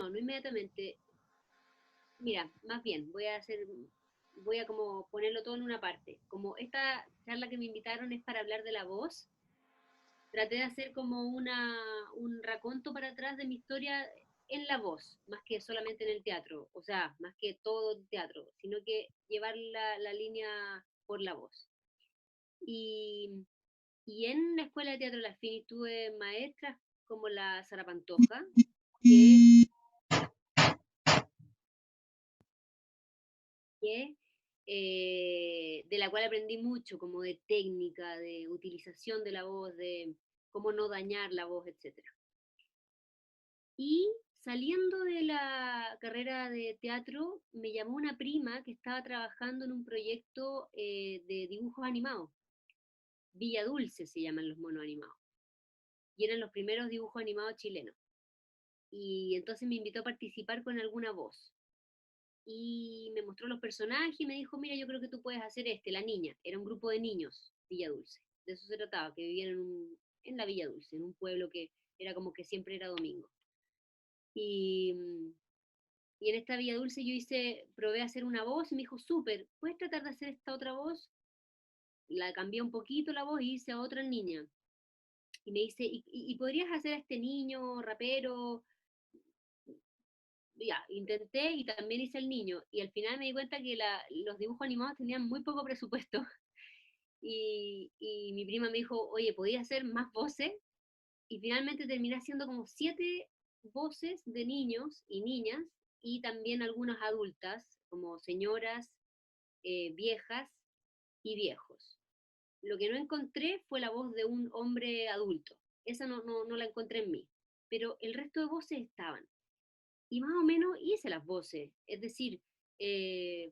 no inmediatamente. Mira, más bien, voy a como ponerlo todo en una parte. Como esta charla que me invitaron es para hablar de la voz, traté de hacer como un raconto para atrás de mi historia en la voz, más que solamente en el teatro, o sea, más que todo el teatro, sino que llevar la línea por la voz. Y, y en la escuela de teatro La Fini tuve maestras como la Sara Pantoja, que, que de la cual aprendí mucho, como de técnica, de utilización de la voz, de cómo no dañar la voz, etcétera. Y saliendo de la carrera de teatro, me llamó una prima que estaba trabajando en un proyecto de dibujos animados. Villa Dulce se llaman los monos animados. Y eran los primeros dibujos animados chilenos. Y entonces me invitó a participar con alguna voz. Y me mostró los personajes y me dijo, mira, yo creo que tú puedes hacer la niña. Era un grupo de niños, Villa Dulce. De eso se trataba, que vivían en la Villa Dulce, en un pueblo que era como que siempre era domingo. Y, y en esta Villa Dulce probé a hacer una voz y me dijo, súper, ¿puedes tratar de hacer esta otra voz? La cambié un poquito la voz y hice a otra niña. Y me dice, ¿y podrías hacer a este niño rapero? Ya, intenté y también hice el niño. Y al final me di cuenta que los dibujos animados tenían muy poco presupuesto. Y mi prima me dijo, oye, ¿podía hacer más voces? Y finalmente terminé haciendo como 7 voces de niños y niñas y también algunas adultas, como señoras, viejas y viejos. Lo que no encontré fue la voz de un hombre adulto. Esa no la encontré en mí. Pero el resto de voces estaban. Y más o menos hice las voces. Es decir,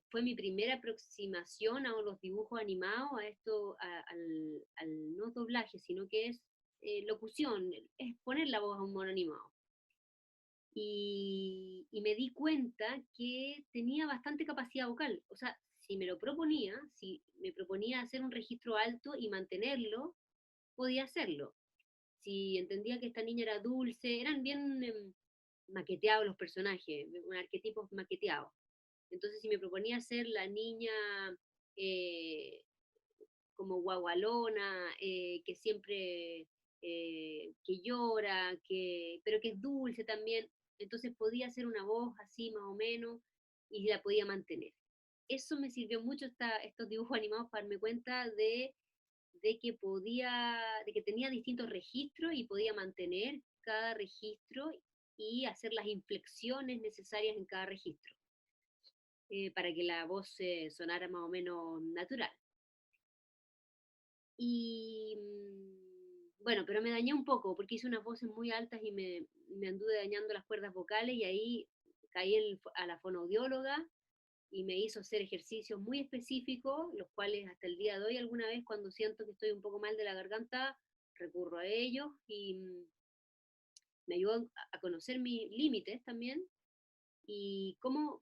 fue mi primera aproximación a los dibujos animados, a esto, al no doblaje, sino que es locución, es poner la voz a un mono animado. Y me di cuenta que tenía bastante capacidad vocal. O sea, si me proponía hacer un registro alto y mantenerlo, podía hacerlo. Si entendía que esta niña era dulce, eran bien maqueteados los personajes, arquetipos maqueteados. Entonces, si me proponía ser la niña eh, como guagualona, que siempre que llora, pero que es dulce también, entonces podía hacer una voz así más o menos y la podía mantener. Eso me sirvió mucho estos dibujos animados para darme cuenta de que tenía distintos registros y podía mantener cada registro y hacer las inflexiones necesarias en cada registro para que la voz sonara más o menos natural. Y bueno, pero me dañé un poco porque hice unas voces muy altas y me anduve dañando las cuerdas vocales y ahí caí a la fonoaudióloga y me hizo hacer ejercicios muy específicos, los cuales hasta el día de hoy alguna vez cuando siento que estoy un poco mal de la garganta, recurro a ellos y me ayudó a conocer mis límites también y cómo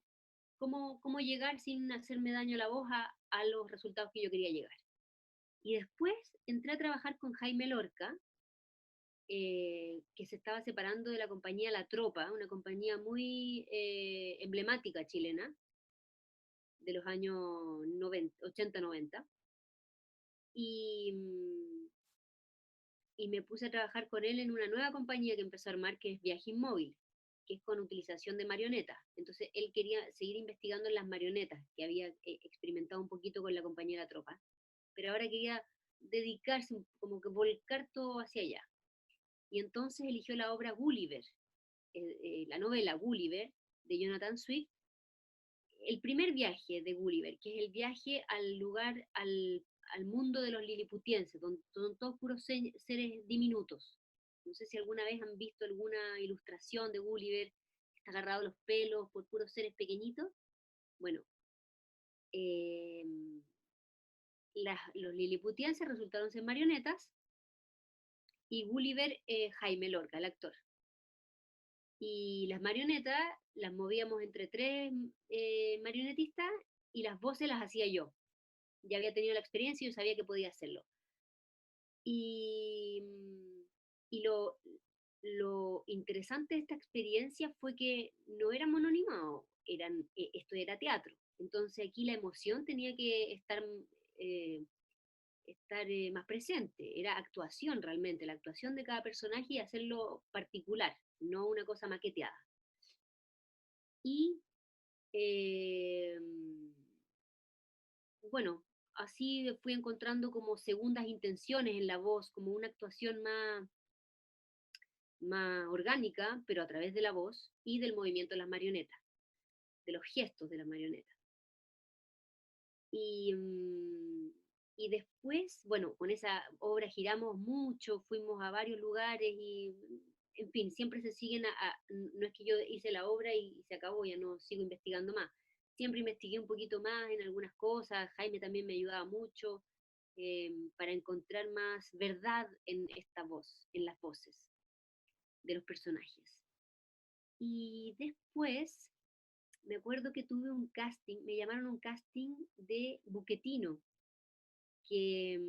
llegar sin hacerme daño a la voz a los resultados que yo quería llegar. Y después entré a trabajar con Jaime Lorca, que se estaba separando de la compañía La Tropa, una compañía muy emblemática chilena de los años 80-90. Y, y me puse a trabajar con él en una nueva compañía que empezó a armar, que es Viaje Inmóvil, que es con utilización de marionetas. Entonces él quería seguir investigando en las marionetas, que había experimentado un poquito con la compañía La Tropa, pero ahora quería dedicarse, como que volcar todo hacia allá. Y entonces eligió la obra Gulliver, la novela Gulliver de Jonathan Swift, el primer viaje de Gulliver, que es el viaje al lugar, al mundo de los liliputienses, donde son todos puros seres diminutos. No sé si alguna vez han visto alguna ilustración de Gulliver, que está agarrado los pelos por puros seres pequeñitos. Bueno, eh, los liliputienses resultaron ser marionetas y Gulliver Jaime Lorca, el actor. Y las marionetas las movíamos entre 3 marionetistas y las voces las hacía yo. Ya había tenido la experiencia y yo sabía que podía hacerlo. Y, y lo interesante de esta experiencia fue que no era mono animado, esto era teatro. Entonces aquí la emoción tenía que eh, estar más presente, era actuación realmente, la actuación de cada personaje y hacerlo particular, no una cosa maqueteada. Y eh, bueno, así fui encontrando como segundas intenciones en la voz, como una actuación más orgánica, pero a través de la voz y del movimiento de las marionetas, de los gestos de las marionetas. Y, y después, bueno, con esa obra giramos mucho, fuimos a varios lugares y, en fin, siempre se siguen no es que yo hice la obra y se acabó, ya no sigo investigando más. Siempre investigué un poquito más en algunas cosas, Jaime también me ayudaba mucho para encontrar más verdad en esta voz, en las voces de los personajes. Y después me acuerdo que tuve un casting, me llamaron a un casting de Buquetino, que,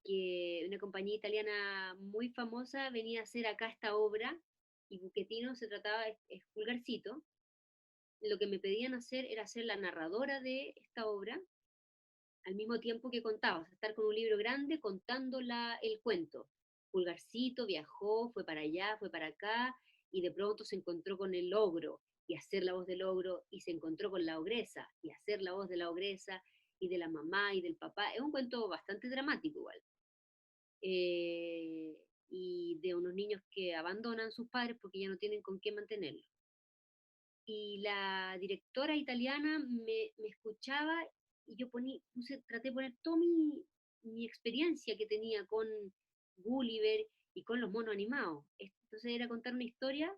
que una compañía italiana muy famosa venía a hacer acá esta obra, y Buquetino se trataba, es Pulgarcito. Lo que me pedían hacer era ser la narradora de esta obra, al mismo tiempo que contaba, o sea, estar con un libro grande contando el cuento. Pulgarcito viajó, fue para allá, fue para acá, y de pronto se encontró con el ogro, y hacer la voz del ogro, y se encontró con la ogresa, y hacer la voz de la ogresa, y de la mamá y del papá. Es un cuento bastante dramático igual. Eh, y de unos niños que abandonan a sus padres porque ya no tienen con qué mantenerlos. Y la directora italiana me escuchaba y yo traté de poner toda mi experiencia que tenía con Gulliver y con los monos animados. Entonces era contar una historia,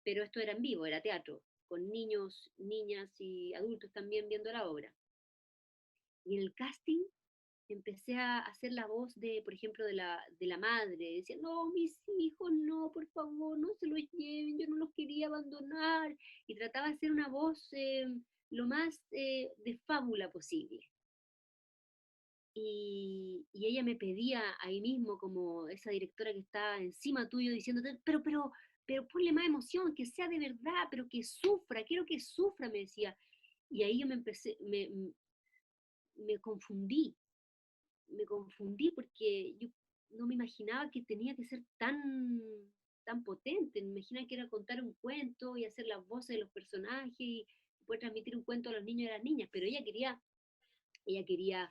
pero esto era en vivo, era teatro, con niños, niñas y adultos también viendo la obra. Y en el casting empecé a hacer la voz de, por ejemplo, de la madre, decía, no, mis hijos, no, por favor, no se los lleven, yo no los quería abandonar, y trataba de hacer una voz lo más de fábula posible. Y ella me pedía ahí mismo, como esa directora que está encima tuyo, diciéndote, pero ponle más emoción, que sea de verdad, pero que sufra, quiero que sufra, me decía. Y ahí yo me confundí porque yo no me imaginaba que tenía que ser tan potente. Me imaginaba que era contar un cuento y hacer las voces de los personajes y poder transmitir un cuento a los niños y a las niñas, pero ella quería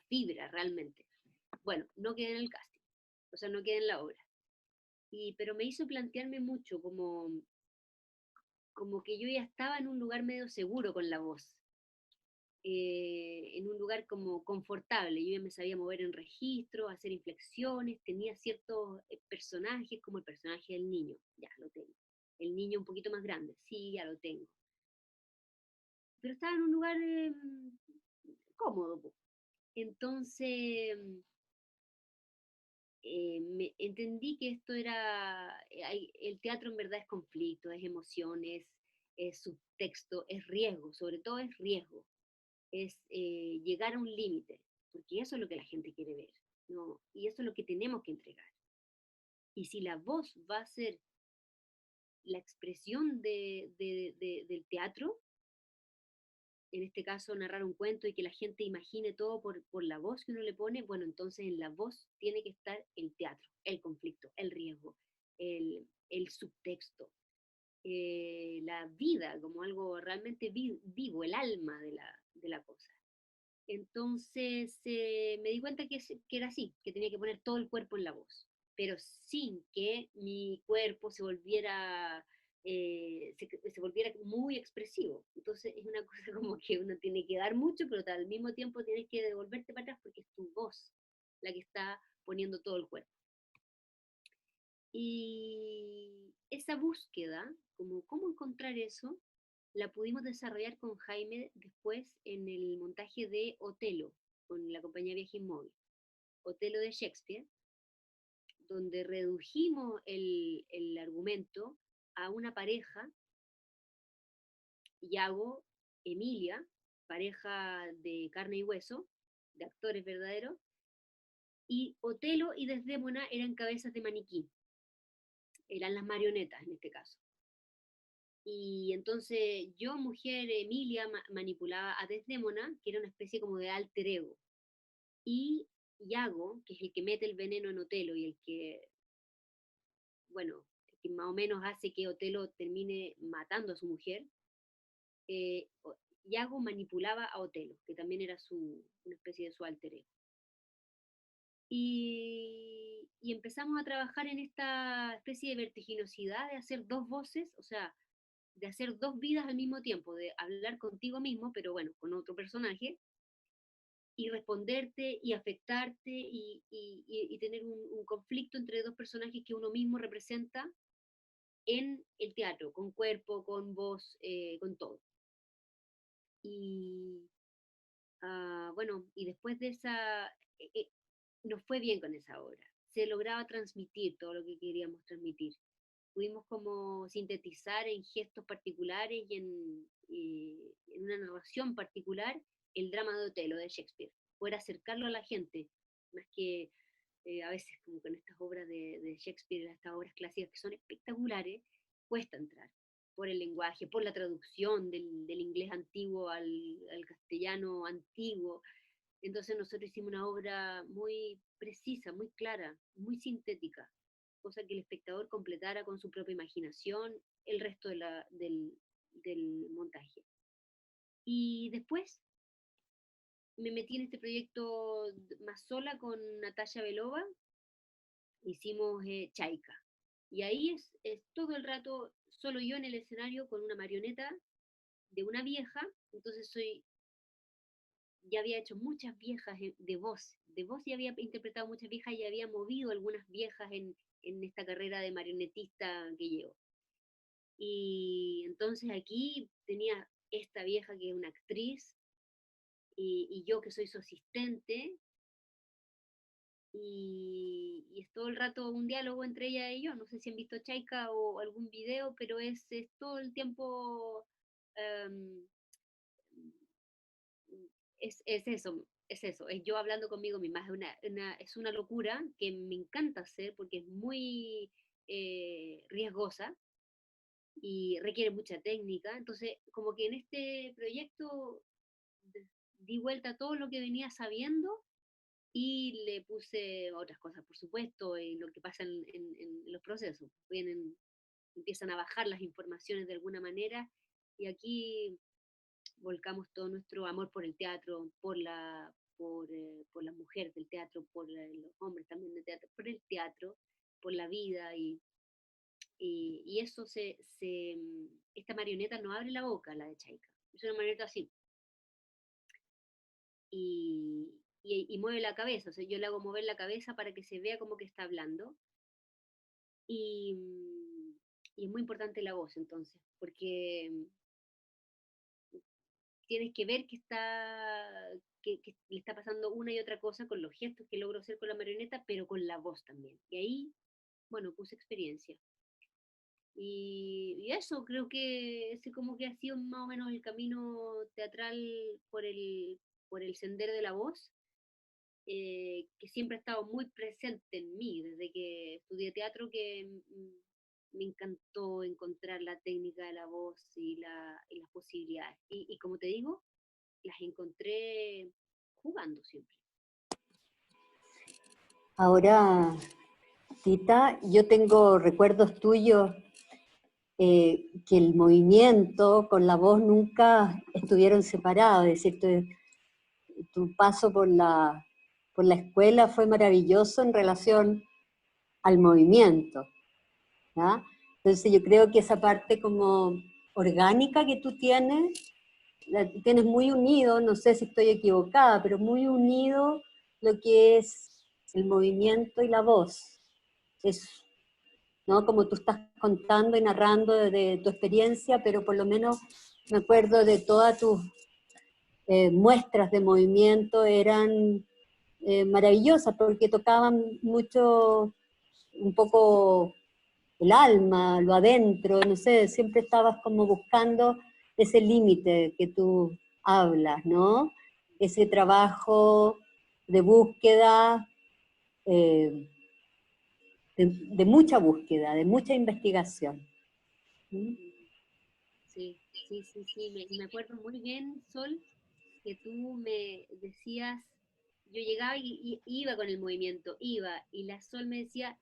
fibra realmente. Bueno, no quedé en el casting, o sea, no quedé en la obra. Pero me hizo plantearme mucho, como que yo ya estaba en un lugar medio seguro con la voz, en un lugar como confortable. Yo ya me sabía mover en registro, hacer inflexiones, tenía ciertos personajes, como el personaje del niño, ya lo tengo. El niño un poquito más grande, sí, ya lo tengo. Pero estaba en un lugar cómodo. Entonces entendí que esto era, el teatro en verdad es conflicto, es emociones, es subtexto, es riesgo, sobre todo es riesgo, es llegar a un límite, porque eso es lo que la gente quiere ver, ¿no? Y eso es lo que tenemos que entregar. Y si la voz va a ser la expresión del teatro, en este caso narrar un cuento y que la gente imagine todo por la voz que uno le pone, bueno, entonces en la voz tiene que estar el teatro, el conflicto, el riesgo, el subtexto, la vida como algo realmente vivo, el alma de la cosa. Entonces me di cuenta que era así, que tenía que poner todo el cuerpo en la voz, pero sin que mi cuerpo se volviera muy expresivo. Entonces es una cosa como que uno tiene que dar mucho, pero al mismo tiempo tienes que devolverte para atrás porque es tu voz la que está poniendo todo el cuerpo. Y esa búsqueda, como cómo encontrar eso, la pudimos desarrollar con Jaime después en el montaje de Otelo, con la compañía Viaje Inmóvil. Otelo de Shakespeare, donde redujimos el argumento a una pareja, Iago, Emilia, pareja de carne y hueso, de actores verdaderos, y Otelo y Desdémona eran cabezas de maniquí. eran las marionetas en este caso. Y entonces yo, mujer Emilia, manipulaba a Desdémona, que era una especie como de alter ego. Y Iago, que es el que mete el veneno en Otelo y el que, bueno, que más o menos hace que Otelo termine matando a su mujer, eh, Iago manipulaba a Otelo, que también era una especie de su alter ego. Y empezamos a trabajar en esta especie de vertiginosidad de hacer dos voces, o sea, de hacer dos vidas al mismo tiempo, de hablar contigo mismo, pero bueno, con otro personaje, y responderte y afectarte y tener un conflicto entre dos personajes que uno mismo representa en el teatro, con cuerpo, con voz, con todo. Y bueno, y después de esa, nos fue bien con esa obra. Se lograba transmitir todo lo que queríamos transmitir. Pudimos como sintetizar en gestos particulares en una narración particular el drama de Otelo de Shakespeare, poder acercarlo a la gente, más que a veces como con estas obras de Shakespeare, estas obras clásicas que son espectaculares, cuesta entrar por el lenguaje, por la traducción del inglés antiguo al castellano antiguo. Entonces nosotros hicimos una obra muy precisa, muy clara, muy sintética, cosa que el espectador completara con su propia imaginación el resto del montaje. Y después me metí en este proyecto más sola con Natalia Belova, hicimos Chaika. Y ahí es todo el rato solo yo en el escenario con una marioneta de una vieja, entonces ya había hecho muchas viejas de voz ya había interpretado muchas viejas y había movido algunas viejas en esta carrera de marionetista que llevo. Y entonces aquí tenía esta vieja que es una actriz y yo que soy su asistente y es todo el rato un diálogo entre ella y yo. No sé si han visto Chaika o algún video, pero es todo el tiempo um, es eso, es yo hablando conmigo misma, es una locura que me encanta hacer porque es muy riesgosa y requiere mucha técnica, entonces como que en este proyecto di vuelta a todo lo que venía sabiendo y le puse otras cosas, por supuesto, en lo que pasa en los procesos, empiezan a bajar las informaciones de alguna manera y aquí volcamos todo nuestro amor por el teatro, por las mujeres del teatro, los hombres también del teatro, por el teatro, por la vida y eso esta marioneta no abre la boca, la de Chaika, es una marioneta así y mueve la cabeza, o sea, yo le hago mover la cabeza para que se vea como que está hablando y, y es muy importante la voz entonces, porque tienes que ver que le está pasando una y otra cosa con los gestos que logro hacer con la marioneta, pero con la voz también. Y ahí, bueno, puse experiencia. Y eso, creo que ese como que ha sido más o menos el camino teatral por el sendero de la voz, que siempre ha estado muy presente en mí, desde que estudié teatro, que me encantó encontrar la técnica de la voz y las posibilidades. Y como te digo, las encontré jugando siempre. Ahora, Tita, yo tengo recuerdos tuyos que el movimiento con la voz nunca estuvieron separados, es decir, tu paso por la escuela fue maravilloso en relación al movimiento, ¿ya? Entonces yo creo que esa parte como orgánica que tú tienes, la tienes muy unido, no sé si estoy equivocada, pero muy unido lo que es el movimiento y la voz. Es, ¿no? Como tú estás contando y narrando de tu experiencia, pero por lo menos me acuerdo de todas tus muestras de movimiento, eran maravillosas porque tocaban mucho, un poco el alma, lo adentro, no sé, siempre estabas como buscando ese límite que tú hablas, ¿no? Ese trabajo de búsqueda, eh, de mucha búsqueda, de mucha investigación. ¿Mm? Sí, sí, sí, sí. Me acuerdo muy bien, Sol, que tú me decías, yo llegaba y iba con el movimiento, iba, y la Sol me decía,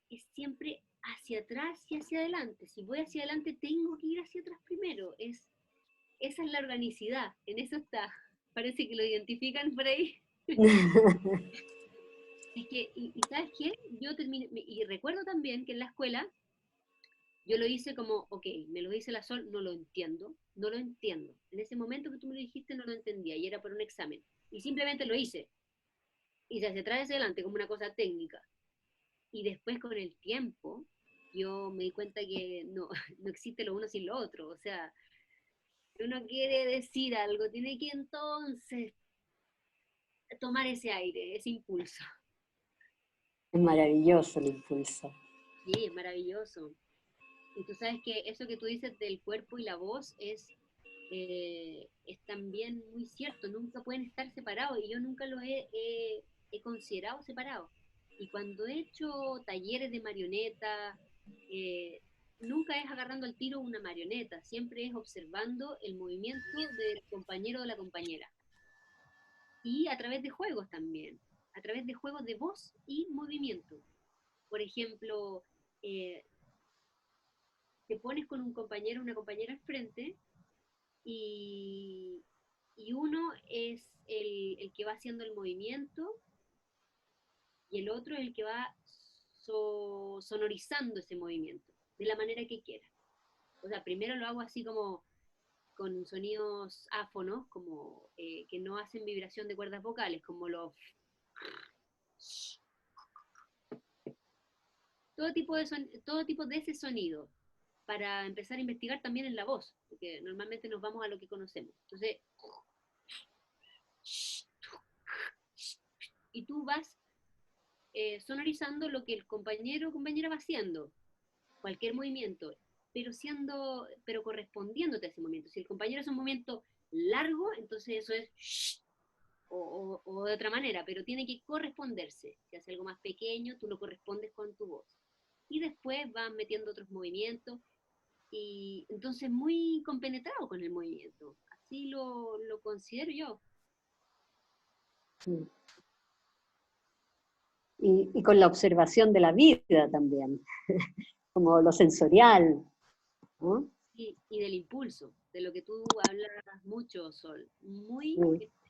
es siempre hacia atrás y hacia adelante. Si voy hacia adelante, tengo que ir hacia atrás primero. Esa es la organicidad, en eso está. Parece que lo identifican por ahí. Es que, y ¿sabes qué? Yo terminé, y recuerdo también que en la escuela yo lo hice como, ok, me lo dice la Sol, no lo entiendo, no lo entiendo. En ese momento que tú me lo dijiste no lo entendía y era por un examen. Y simplemente lo hice. Y hacia atrás y hacia adelante como una cosa técnica. Y después con el tiempo yo me di cuenta que no, no existe lo uno sin lo otro. O sea, si uno quiere decir algo, tiene que entonces tomar ese aire, ese impulso. Es maravilloso el impulso. Sí, es maravilloso. Y tú sabes que eso que tú dices del cuerpo y la voz es también muy cierto, nunca pueden estar separados y yo nunca los he considerado separados. Y cuando he hecho talleres de marioneta, eh, nunca es agarrando al tiro una marioneta, siempre es observando el movimiento del compañero o de la compañera. Y a través de juegos también, a través de juegos de voz y movimiento. Por ejemplo, eh, te pones con un compañero o una compañera al frente y, y uno es el que va haciendo el movimiento y el otro es el que va sonorizando ese movimiento de la manera que quiera. O sea, primero lo hago así como con sonidos áfonos, como que no hacen vibración de cuerdas vocales, como los... todo tipo de ese sonido, para empezar a investigar también en la voz, porque normalmente nos vamos a lo que conocemos. Entonces, y tú vas sonorizando lo que el compañero o compañera va haciendo, cualquier movimiento, pero correspondiéndote a ese movimiento. Si el compañero hace un movimiento largo, entonces eso es o de otra manera, pero tiene que corresponderse. Si hace algo más pequeño, tú lo correspondes con tu voz. Y después van metiendo otros movimientos y entonces muy compenetrado con el movimiento. Así lo considero yo. Y con la observación de la vida también, como lo sensorial, ¿no? Y del impulso, de lo que tú hablas mucho, Sol, muy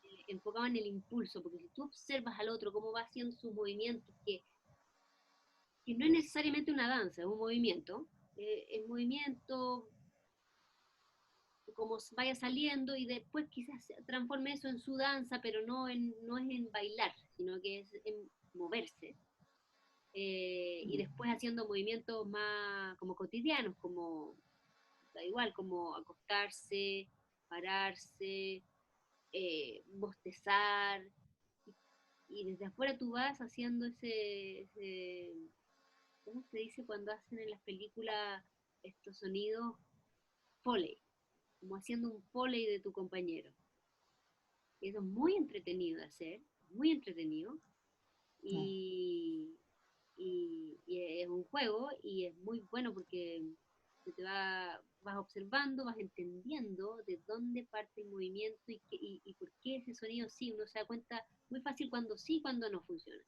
Sí. enfocado en el impulso, porque si tú observas al otro cómo va haciendo sus movimientos, que no es necesariamente una danza, es un movimiento, el movimiento como vaya saliendo y después quizás transforme eso en su danza, pero no es en bailar, sino que es en moverse. Y después haciendo movimientos más como cotidianos, como da igual, como acostarse, pararse, bostezar, y desde afuera tú vas haciendo ¿cómo se dice cuando hacen en las películas estos sonidos? Foley, como haciendo un foley de tu compañero. Y eso es muy entretenido de hacer, muy entretenido, y, y es un juego y es muy bueno porque vas observando, vas entendiendo de dónde parte el movimiento y por qué ese sonido sí, uno se da cuenta muy fácil cuando sí y cuando no funciona.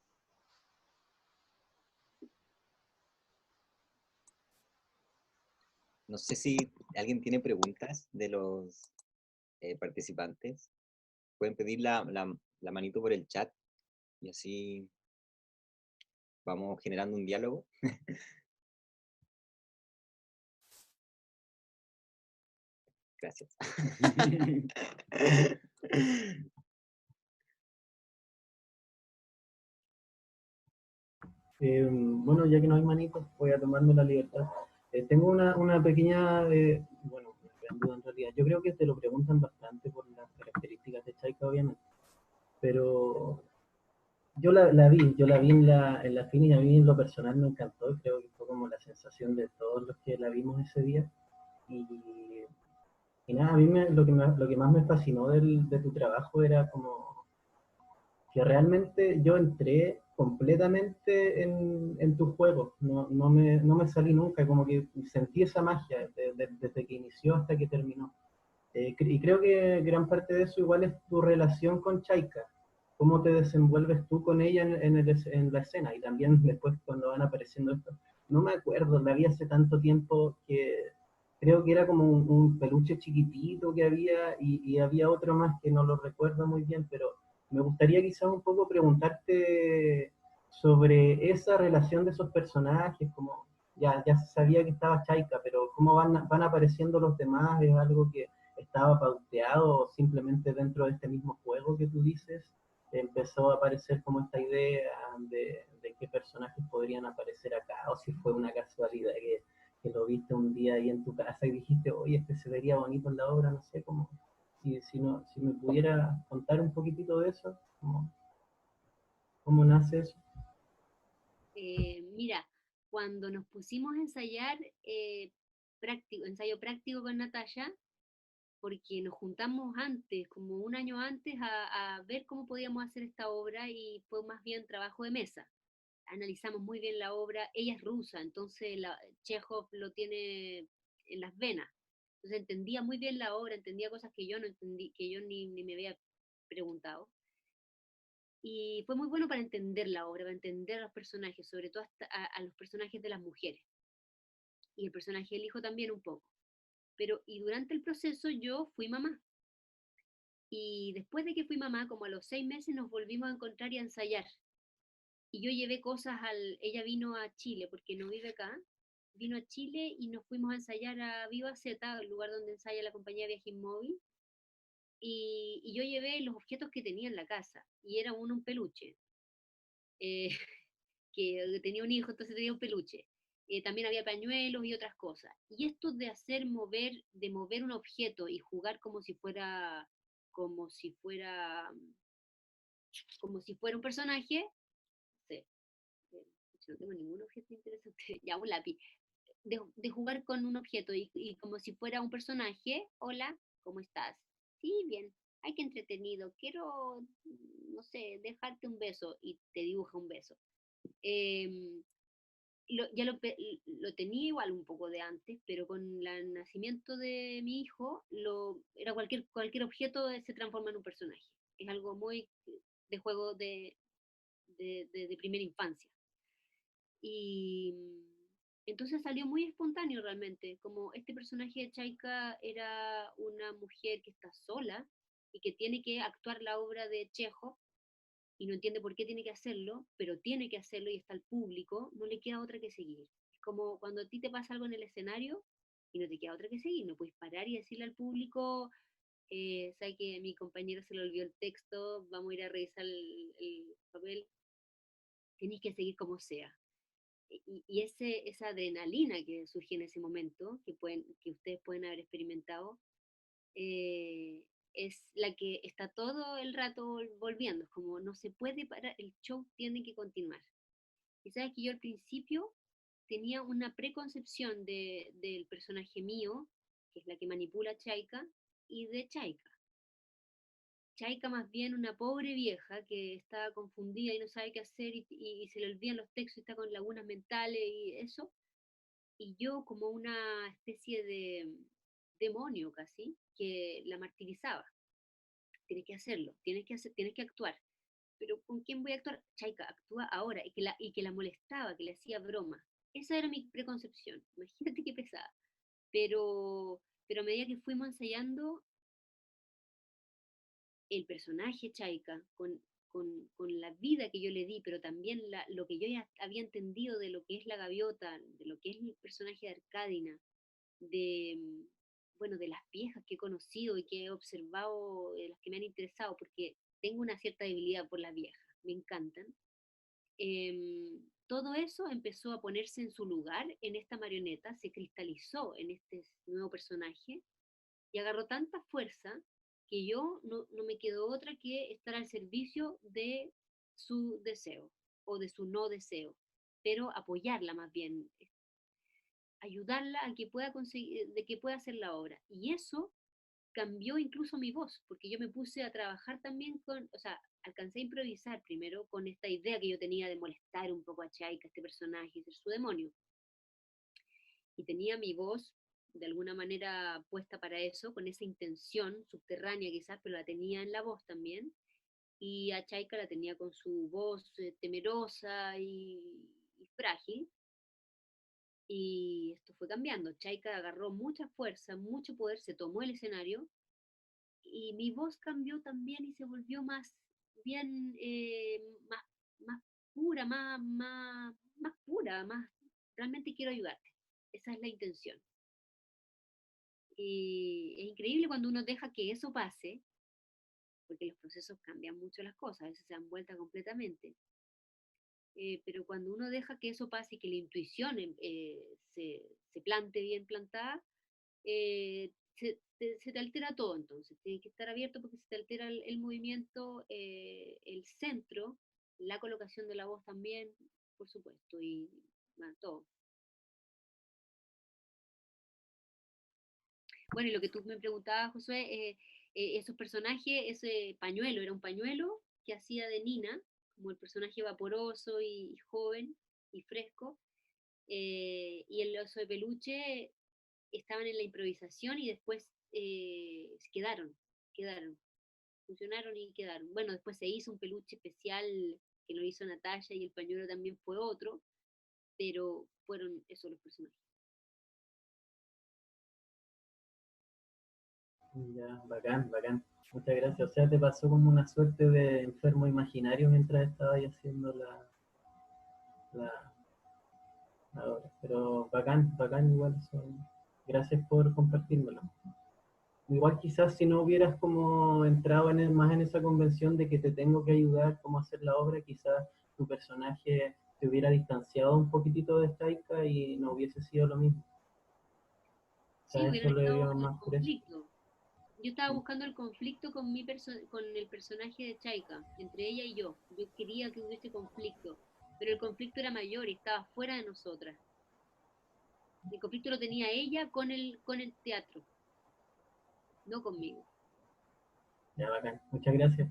No sé si alguien tiene preguntas de los participantes. Pueden pedir la manito por el chat y así vamos generando un diálogo. Gracias. Bueno, ya que no hay manitos, voy a tomarme la libertad. Tengo una pequeña, bueno, una gran duda en realidad. Yo creo que te lo preguntan bastante por las características de Chaika, obviamente. Pero yo la vi en la fin y a mí en lo personal me encantó. Y creo que fue como la sensación de todos los que la vimos ese día. Y, y nada, a mí lo que más me fascinó de tu trabajo era como que realmente yo entré completamente en tu juego, no me salí nunca, como que sentí esa magia desde que inició hasta que terminó. Y creo que gran parte de eso igual es tu relación con Chaika, cómo te desenvuelves tú con ella en la escena, y también después cuando van apareciendo estos. No me acuerdo, la vi hace tanto tiempo que creo que era como un peluche chiquitito que había, y había otro más que no lo recuerdo muy bien, pero me gustaría quizás un poco preguntarte sobre esa relación de esos personajes, como ya se sabía que estaba Chaika, pero cómo van apareciendo los demás, es algo que estaba pauteado o simplemente dentro de este mismo juego que tú dices, empezó a aparecer como esta idea de qué personajes podrían aparecer acá, o si fue una casualidad que lo viste un día ahí en tu casa y dijiste, oye, este se vería bonito en la obra, no sé, como si me pudiera contar un poquitito de eso, cómo nace eso. Mira, cuando nos pusimos a ensayar, ensayo práctico con Natalia, porque nos juntamos antes, como un año antes, a ver cómo podíamos hacer esta obra y fue más bien trabajo de mesa. Analizamos muy bien la obra, ella es rusa, entonces Chekhov lo tiene en las venas. Entonces entendía muy bien la obra, entendía cosas que yo no entendí, que yo ni me había preguntado. Y fue muy bueno para entender la obra, para entender a los personajes, sobre todo a los personajes de las mujeres. Y el personaje del hijo también un poco. Y durante el proceso yo fui mamá. Y después de que fui mamá, como a los 6 meses, nos volvimos a encontrar y a ensayar. Y yo llevé cosas ella vino a Chile, porque no vive acá, vino a Chile y nos fuimos a ensayar a Viva Z, el lugar donde ensaya la compañía Viaje Móvil. Y yo llevé los objetos que tenía en la casa, y era un peluche, eh, que tenía un hijo, entonces tenía un peluche. También había pañuelos y otras cosas. Y esto de de mover un objeto y jugar como si fuera, como si fuera un personaje, no sé, no tengo ningún objeto interesante, ya un lápiz, de jugar con un objeto y como si fuera un personaje, hola, ¿cómo estás? Sí, bien, ay, qué entretenido, quiero, no sé, dejarte un beso y te dibuja un beso. Eh, ya lo tenía igual un poco de antes, pero con el nacimiento de mi hijo, era cualquier objeto se transforma en un personaje. Es algo muy de juego de primera infancia. Y entonces salió muy espontáneo realmente, como este personaje de Chaika era una mujer que está sola y que tiene que actuar la obra de Chekhov y no entiende por qué tiene que hacerlo, pero tiene que hacerlo y está el público, no le queda otra que seguir. Es como cuando a ti te pasa algo en el escenario y no te queda otra que seguir, no puedes parar y decirle al público, sabe que a mi compañero se le olvidó el texto, vamos a ir a revisar el papel, tenéis que seguir como sea. Y esa adrenalina que surge en ese momento, que ustedes pueden haber experimentado, eh, es la que está todo el rato volviendo, es como no se puede parar, el show tiene que continuar. Y sabes que yo al principio tenía una preconcepción del personaje mío, que es la que manipula a Chaika, y de Chaika. Chaika más bien una pobre vieja que está confundida y no sabe qué hacer y se le olvidan los textos y está con lagunas mentales y eso. Y yo como una especie de demonio casi, que la martirizaba. Tienes que hacerlo, tienes que actuar. Pero ¿con quién voy a actuar? Chaika, actúa ahora. Y que la molestaba, que le hacía broma. Esa era mi preconcepción. Imagínate qué pesada. Pero a medida que fuimos ensayando, el personaje Chaika, con la vida que yo le di, pero también lo que yo ya había entendido de lo que es la gaviota, de lo que es el personaje de Arcadina, de, bueno, de las viejas que he conocido y que he observado, las que me han interesado, porque tengo una cierta debilidad por las viejas, me encantan. Todo eso empezó a ponerse en su lugar en esta marioneta, se cristalizó en este nuevo personaje y agarró tanta fuerza que yo no me quedó otra que estar al servicio de su deseo o de su no deseo, pero apoyarla más bien, ayudarla a que pueda conseguir, de que pueda hacer la obra. Y eso cambió incluso mi voz, porque yo me puse a trabajar también con, o sea, alcancé a improvisar primero con esta idea que yo tenía de molestar un poco a Chaika, este personaje, ser su demonio. Y tenía mi voz de alguna manera puesta para eso, con esa intención subterránea quizás, pero la tenía en la voz también. Y a Chaika la tenía con su voz temerosa y frágil. Y esto fue cambiando. Chaika agarró mucha fuerza, mucho poder, se tomó el escenario y mi voz cambió también y se volvió más bien, más pura, más pura, más realmente quiero ayudarte. Esa es la intención. Y es increíble cuando uno deja que eso pase, porque los procesos cambian mucho las cosas, a veces se dan vuelta completamente. Pero cuando uno deja que eso pase y que la intuición se plante bien plantada, se te altera todo entonces. Tiene que estar abierto porque se te altera el movimiento, el centro, la colocación de la voz también, por supuesto, y bueno, todo. Bueno, y lo que tú me preguntabas, Josué, esos personajes, ese pañuelo, era un pañuelo que hacía de Nina, como el personaje vaporoso y joven y fresco, y el oso de peluche estaban en la improvisación y después quedaron, funcionaron y quedaron. Bueno, después se hizo un peluche especial que lo hizo Natalia y el pañuelo también fue otro, pero fueron esos los personajes. Ya, bacán, bacán. Muchas gracias. O sea, te pasó como una suerte de enfermo imaginario mientras estabas haciendo la, la obra. Pero bacán, bacán igual. Gracias por compartírmelo. Igual quizás si no hubieras como entrado más en esa convención de que te tengo que ayudar cómo hacer la obra, quizás tu personaje te hubiera distanciado un poquitito de Taika y no hubiese sido lo mismo. O Sí, sea, hubiera eso lo estado veo el más por eso. conflicto. Yo estaba buscando el conflicto con el personaje de Chaika, entre ella y yo. Yo quería que hubiese conflicto, pero el conflicto era mayor y estaba fuera de nosotras. El conflicto lo tenía ella con el teatro, no conmigo. Ya, bacán. Muchas gracias.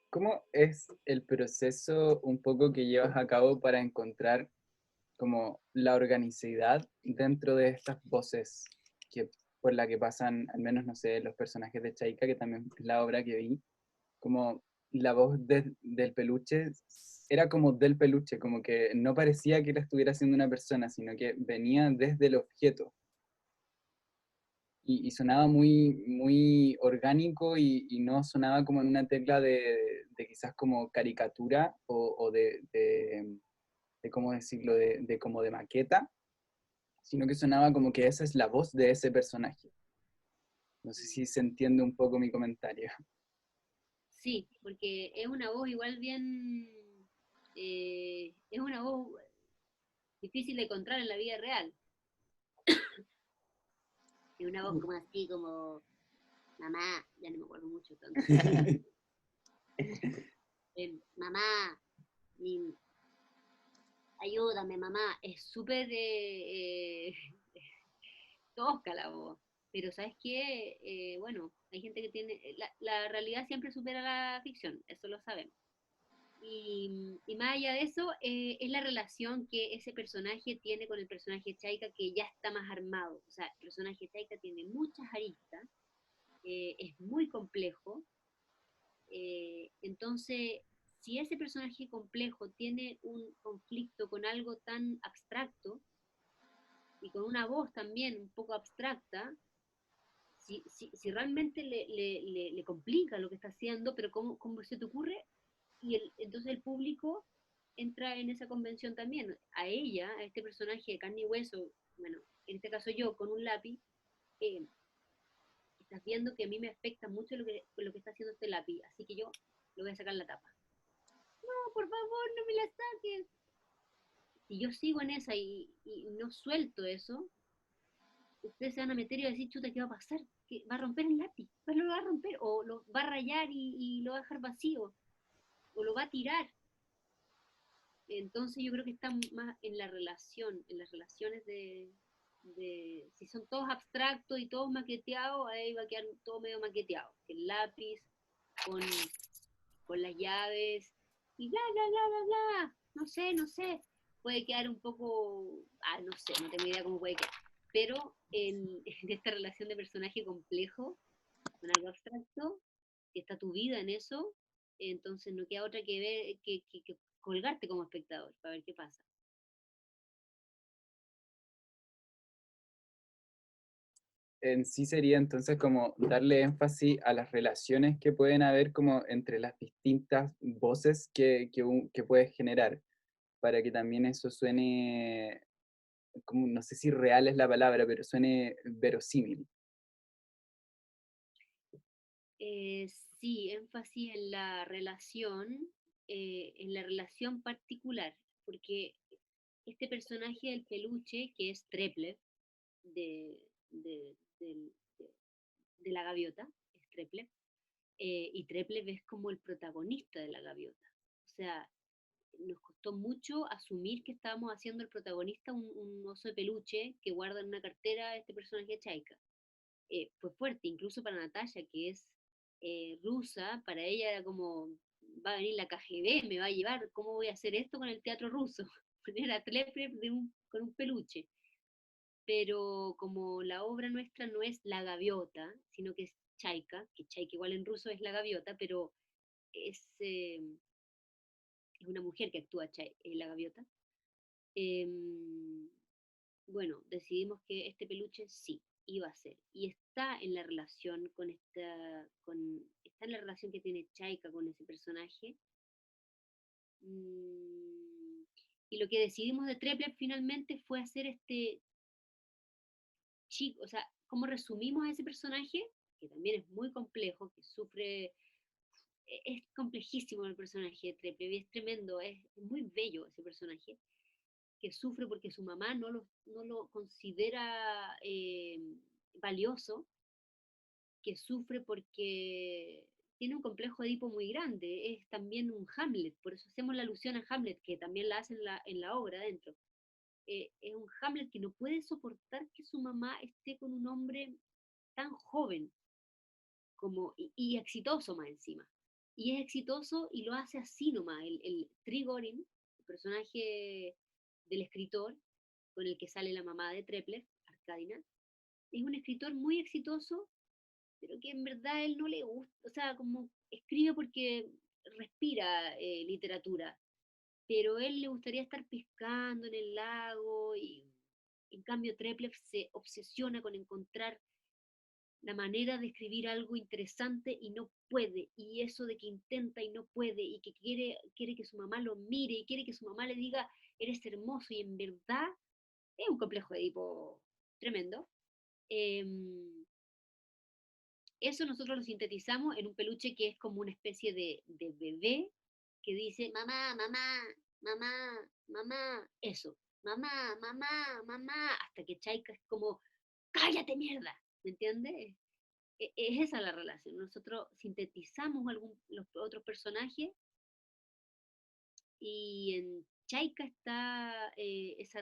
¿Cómo es el proceso un poco que llevas a cabo para encontrar como la organicidad dentro de estas voces que, por la que pasan, al menos, no sé, los personajes de Chaika, que también es la obra que vi, como la voz del peluche era como del peluche, como que no parecía que la estuviera haciendo una persona, sino que venía desde el objeto. Y sonaba muy, muy orgánico y no sonaba como en una tecla de quizás como caricatura o de ¿cómo decirlo?, de como de maqueta, sino que sonaba como que esa es la voz de ese personaje. No sé si se entiende un poco mi comentario. Sí, porque es una voz igual bien, es una voz difícil de encontrar en la vida real. Es una voz como así, como mamá, ya no me acuerdo mucho tanto. Mamá, ayúdame, mamá. Es súper tosca la voz. Pero ¿sabes qué? Bueno, hay gente que tiene... La realidad siempre supera la ficción, eso lo sabemos. Y más allá de eso, es la relación que ese personaje tiene con el personaje Chaika que ya está más armado. O sea, el personaje Chaika tiene muchas aristas, es muy complejo. Entonces, si ese personaje complejo tiene un conflicto con algo tan abstracto y con una voz también un poco abstracta, si realmente le complica lo que está haciendo, pero ¿cómo se te ocurre? Entonces el público entra en esa convención también. A ella, a este personaje de carne y hueso, bueno, en este caso yo, con un lápiz, eh, estás viendo que a mí me afecta mucho lo que está haciendo este lápiz, así que yo lo voy a sacar la tapa. No, por favor, no me la saques. Si yo sigo en esa y no suelto eso, ustedes se van a meter y van a decir, chuta, ¿qué va a pasar? ¿Que va a romper el lápiz? Pues lo va a romper, o lo va a rayar y lo va a dejar vacío, o lo va a tirar. Entonces yo creo que está más en la relación, en las relaciones si son todos abstractos y todos maqueteados, ahí va a quedar todo medio maqueteado. El lápiz con, con las llaves y bla, bla, bla, bla, bla. No sé, no sé. Puede quedar un poco, no sé, no tengo idea cómo puede quedar. Pero en esta relación de personaje complejo, con algo abstracto, que está tu vida en eso, entonces no queda otra que ver, que colgarte como espectador para ver qué pasa. En sí sería entonces como darle énfasis a las relaciones que pueden haber como entre las distintas voces que puedes generar, para que también eso suene, como, no sé si real es la palabra, pero suene verosímil. Eh, sí, énfasis en la relación particular, porque este personaje del peluche, que es Treplev, de, de, del- de la gaviota, es Treplev, y Treplev es como el protagonista de la gaviota. O sea, nos costó mucho asumir que estábamos haciendo el protagonista un oso de peluche que guarda en una cartera este personaje de Chaika. Fue fuerte, incluso para Natasha, que es rusa, para ella era como, va a venir la KGB, me va a llevar, ¿cómo voy a hacer esto con el teatro ruso? Poner a Treplev con un peluche. Pero como la obra nuestra no es la gaviota, sino que es Chaika, que Chaika igual en ruso es la gaviota, pero es una mujer que actúa la gaviota. Em, bueno, decidimos que este peluche sí iba a ser. Y está en la relación está en la relación que tiene Chaika con ese personaje. Mm, y lo que decidimos de Trepler finalmente fue hacer este chico, o sea, cómo resumimos a ese personaje, que también es muy complejo, que sufre, es complejísimo el personaje de Trepler, es tremendo, es muy bello ese personaje, que sufre porque su mamá no lo considera valioso, que sufre porque tiene un complejo de Edipo muy grande, es también un Hamlet, por eso hacemos la alusión a Hamlet, que también la hacen en la obra dentro. Es un Hamlet que no puede soportar que su mamá esté con un hombre tan joven y exitoso más encima. Y es exitoso y lo hace así nomás. El Trigorin, el personaje del escritor con el que sale la mamá de Trepler, Arcadina, es un escritor muy exitoso, pero que en verdad a él no le gusta, o sea, como escribe porque respira literatura, pero a él le gustaría estar pescando en el lago y en cambio Treplev se obsesiona con encontrar la manera de escribir algo interesante y no puede, y eso de que intenta y no puede, y que quiere que su mamá lo mire, y quiere que su mamá le diga, eres hermoso, y en verdad es un complejo de tipo tremendo. Eso nosotros lo sintetizamos en un peluche que es como una especie de bebé que dice, mamá, mamá, mamá, mamá, eso, mamá, mamá, mamá, hasta que Chaika es como, cállate mierda, ¿me entiendes? Es esa la relación. Nosotros sintetizamos los otros personajes y en Chaika está esa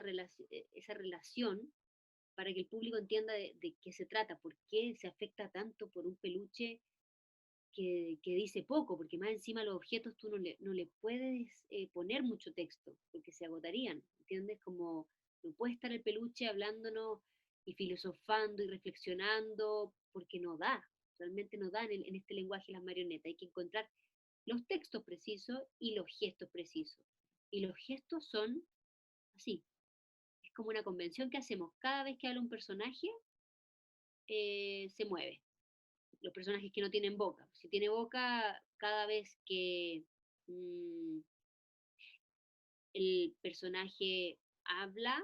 relación para que el público entienda de qué se trata, por qué se afecta tanto por un peluche que dice poco, porque más encima los objetos tú no le puedes poner mucho texto, porque se agotarían, ¿entiendes? Como no puede estar el peluche hablándonos y filosofando y reflexionando, porque no da, realmente no da en este lenguaje las marionetas, hay que encontrar los textos precisos y los gestos precisos. Y los gestos son así, es como una convención que hacemos cada vez que habla un personaje, se mueve los personajes que no tienen boca. Si tiene boca, cada vez que mmm, el personaje habla,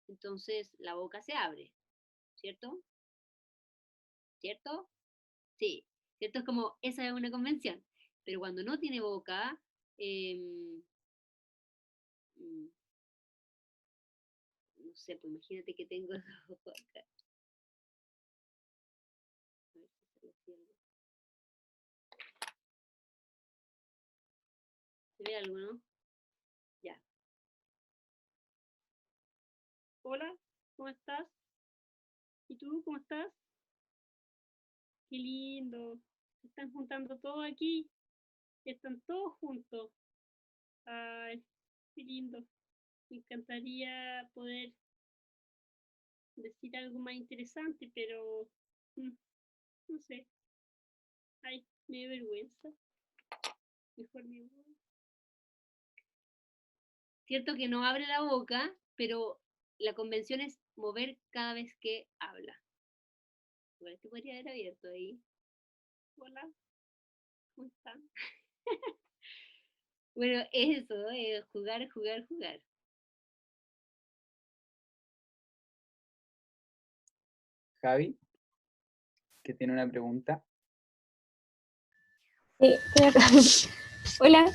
entonces la boca se abre, ¿cierto? ¿Cierto? Sí, ¿cierto? Es como, esa es una convención. Pero cuando no tiene boca, eh, no sé, pues imagínate que tengo dos bocas. si algo. ¿Se ve algo, no? Ya. Hola, ¿cómo estás? ¿Y tú, cómo estás? Qué lindo. Se están juntando todos aquí. Están todos juntos. Ay, qué lindo. Me encantaría poder decir algo más interesante, pero no sé. Ay, me da vergüenza. Mejor me voy. Cierto que no abre la boca, pero la convención es mover cada vez que habla. Igual te podría haber abierto ahí. Hola, ¿cómo están? Bueno, eso, jugar, jugar, jugar. Javi, que tiene una pregunta. Estoy acá. Hola,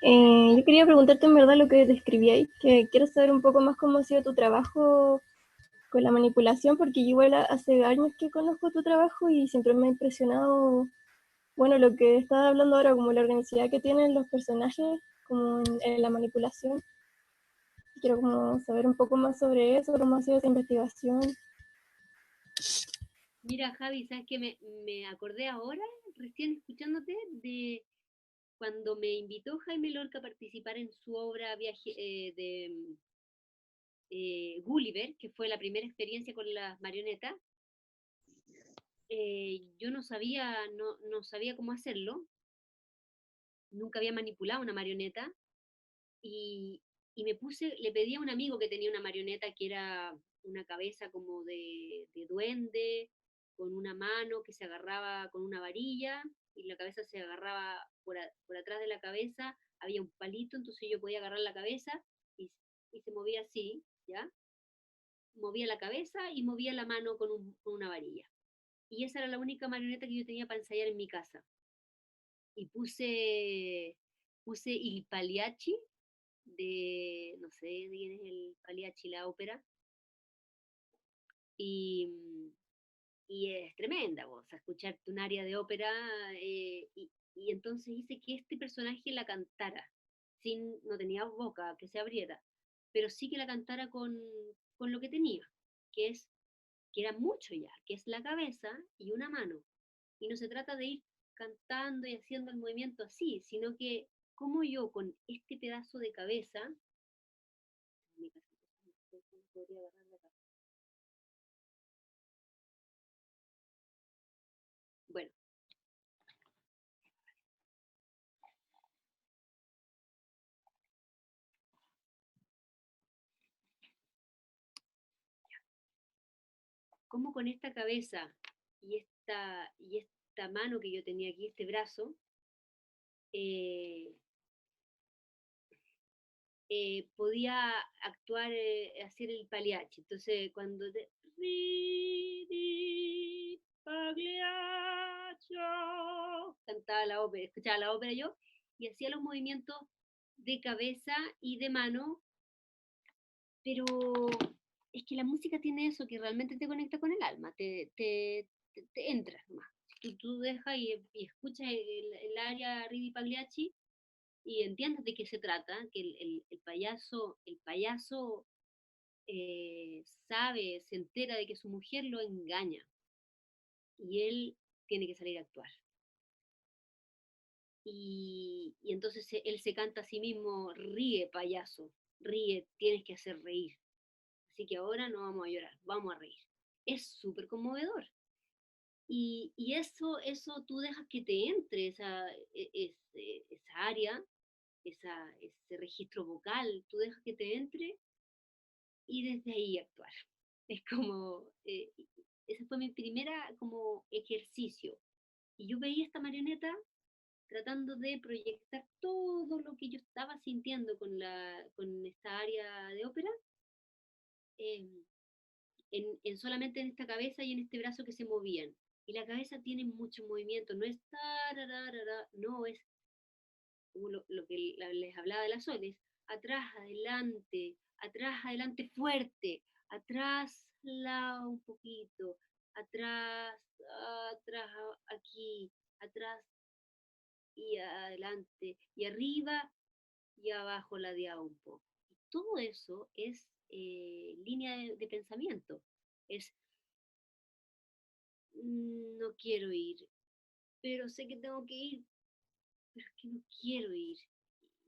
yo quería preguntarte en verdad lo que describíais, que quiero saber un poco más cómo ha sido tu trabajo con la manipulación, porque yo igual hace años que conozco tu trabajo y siempre me ha impresionado, bueno, lo que estás hablando ahora, como la organicidad que tienen los personajes, como en la manipulación. Quiero como saber un poco más sobre eso, cómo ha sido esa investigación. Mira, Javi, ¿sabes qué? Me acordé ahora, recién escuchándote, de cuando me invitó Jaime Lorca a participar en su obra viaje, de Gulliver, que fue la primera experiencia con las marionetas. Yo no sabía cómo hacerlo, nunca había manipulado una marioneta y, y le pedí a un amigo que tenía una marioneta que era una cabeza como de duende, con una mano que se agarraba con una varilla y la cabeza se agarraba por atrás de la cabeza, había un palito, entonces yo podía agarrar la cabeza y se movía así, ¿ya? Movía la cabeza y movía la mano con una varilla. Y esa era la única marioneta que yo tenía para ensayar en mi casa. Y puse Il Pagliacci, no sé de quién es el Pagliacci, la ópera, y, y es tremenda, vos, a escucharte un área de ópera, y entonces hice que este personaje la cantara, no tenía boca que se abriera, pero sí que la cantara con lo que tenía, que es que era mucho ya, que es la cabeza y una mano. Y no se trata de ir cantando y haciendo el movimiento así, sino que como yo con este pedazo de cabeza, bueno, como con esta cabeza y esta mano que yo tenía aquí, este brazo, eh, podía actuar, hacer el Pagliacci. Entonces, cuando cantaba la ópera, escuchaba la ópera yo, y hacía los movimientos de cabeza y de mano, pero es que la música tiene eso, que realmente te conecta con el alma, te entras más. Tú dejas y escuchas el área Ridi Pagliacci y entiendes de qué se trata, que el payaso sabe, se entera de que su mujer lo engaña y él tiene que salir a actuar. Y entonces él se canta a sí mismo, ríe payaso, ríe, tienes que hacer reír. Así que ahora no vamos a llorar, vamos a reír. Es súper conmovedor. Y eso tú dejas que te entre esa área, ese registro vocal, tú dejas que te entre y desde ahí actuar. Es como, ese fue mi primera como ejercicio. Y yo veía esta marioneta tratando de proyectar todo lo que yo estaba sintiendo con esta área de ópera, eh, solamente en esta cabeza y en este brazo que se movían. Y la cabeza tiene mucho movimiento, no es tarararara, no, es como lo que les hablaba de las soles, atrás, adelante fuerte, atrás, lado un poquito, atrás, aquí, atrás y adelante, y arriba y abajo ladeado un poco. Y todo eso es línea de pensamiento. Es, no quiero ir, pero sé que tengo que ir, pero es que no quiero ir.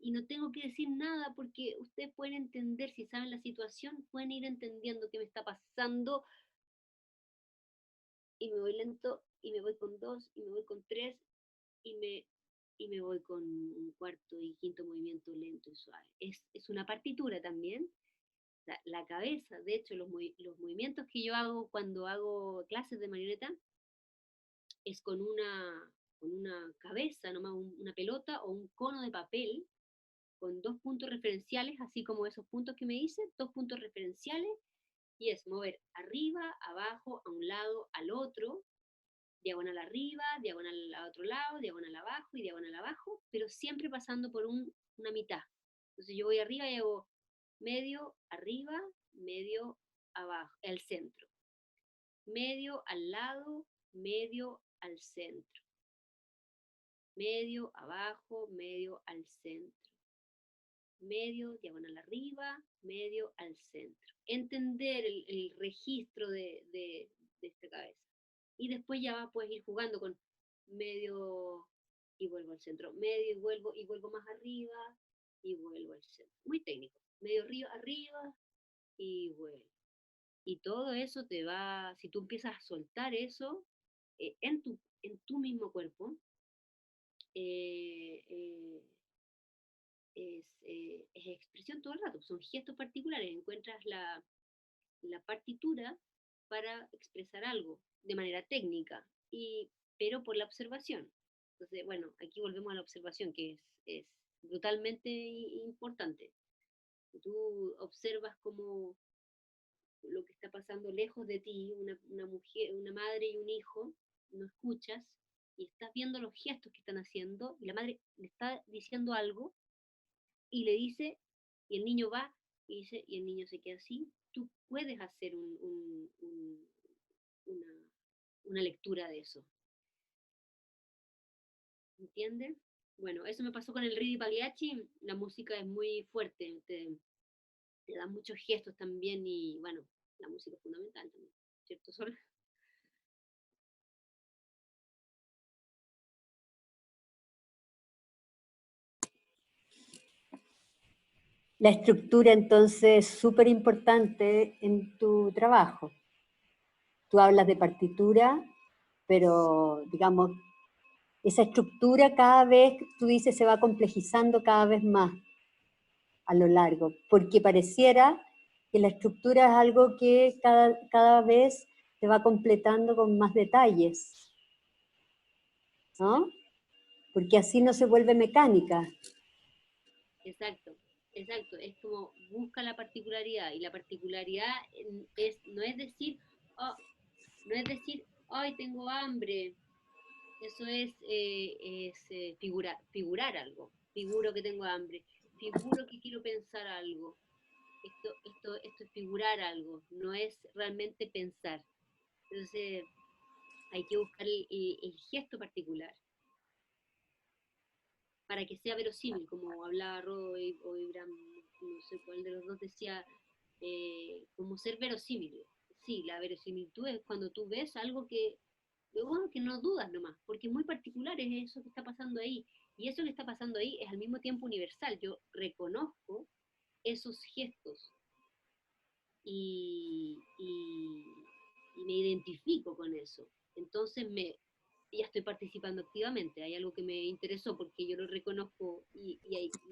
Y no tengo que decir nada porque ustedes pueden entender, si saben la situación, pueden ir entendiendo qué me está pasando y me voy lento y me voy con 2 y me voy con 3 y me voy con un cuarto y quinto movimiento lento y suave. Es una partitura también. La cabeza, de hecho, los movimientos que yo hago cuando hago clases de marioneta es con una cabeza, nomás una pelota o un cono de papel con 2 puntos referenciales, así como esos puntos que me hice, 2 puntos referenciales, y es mover arriba, abajo, a un lado, al otro, diagonal arriba, diagonal al otro lado, diagonal abajo y diagonal abajo, pero siempre pasando por una mitad. Entonces yo voy arriba y hago medio, arriba, medio, abajo, al centro. Medio, al lado, medio, al centro. Medio, abajo, medio, al centro. Medio, diagonal arriba, medio, al centro. Entender el registro de esta cabeza. Y después ya puedes ir jugando con medio y vuelvo al centro, medio y vuelvo más arriba y vuelvo al centro. Muy técnico. Medio arriba, arriba y vuelvo. Y todo eso te va, si tú empiezas a soltar eso en tu mismo cuerpo, eh, eh, es expresión todo el rato, son gestos particulares, encuentras la partitura para expresar algo de manera técnica, pero por la observación. Entonces, bueno, aquí volvemos a la observación, que es brutalmente importante. Tú observas cómo lo que está pasando lejos de ti, una mujer, una madre y un hijo, no escuchas y estás viendo los gestos que están haciendo y la madre le está diciendo algo y le dice, y el niño va y dice, y el niño se queda así, tú puedes hacer una lectura de eso. ¿Entiendes? Bueno, eso me pasó con el Ridi Pagliacci, la música es muy fuerte, te da muchos gestos también y bueno, la música es fundamental también, ¿cierto, Sol? La estructura entonces es súper importante en tu trabajo. Tú hablas de partitura, pero digamos, esa estructura cada vez, tú dices, se va complejizando cada vez más a lo largo, porque pareciera que la estructura es algo que cada vez se va completando con más detalles, ¿no? Porque así no se vuelve mecánica. Exacto, exacto, es como busca la particularidad y la particularidad no es decir, oh, no es decir, ay, tengo hambre, eso es figurar algo, figuro que tengo hambre, figuro que quiero pensar algo, esto es figurar algo, no es realmente pensar. Entonces hay que buscar el gesto particular para que sea verosímil, como hablaba Rodo o Ibram, no sé cuál de los dos decía, como ser verosímil. Sí, la verosimilitud es cuando tú ves algo bueno, que no dudas nomás, porque es muy particular, es eso que está pasando ahí. Y eso que está pasando ahí es al mismo tiempo universal. Yo reconozco esos gestos y me identifico con eso. Entonces ya estoy participando activamente, hay algo que me interesó porque yo lo reconozco y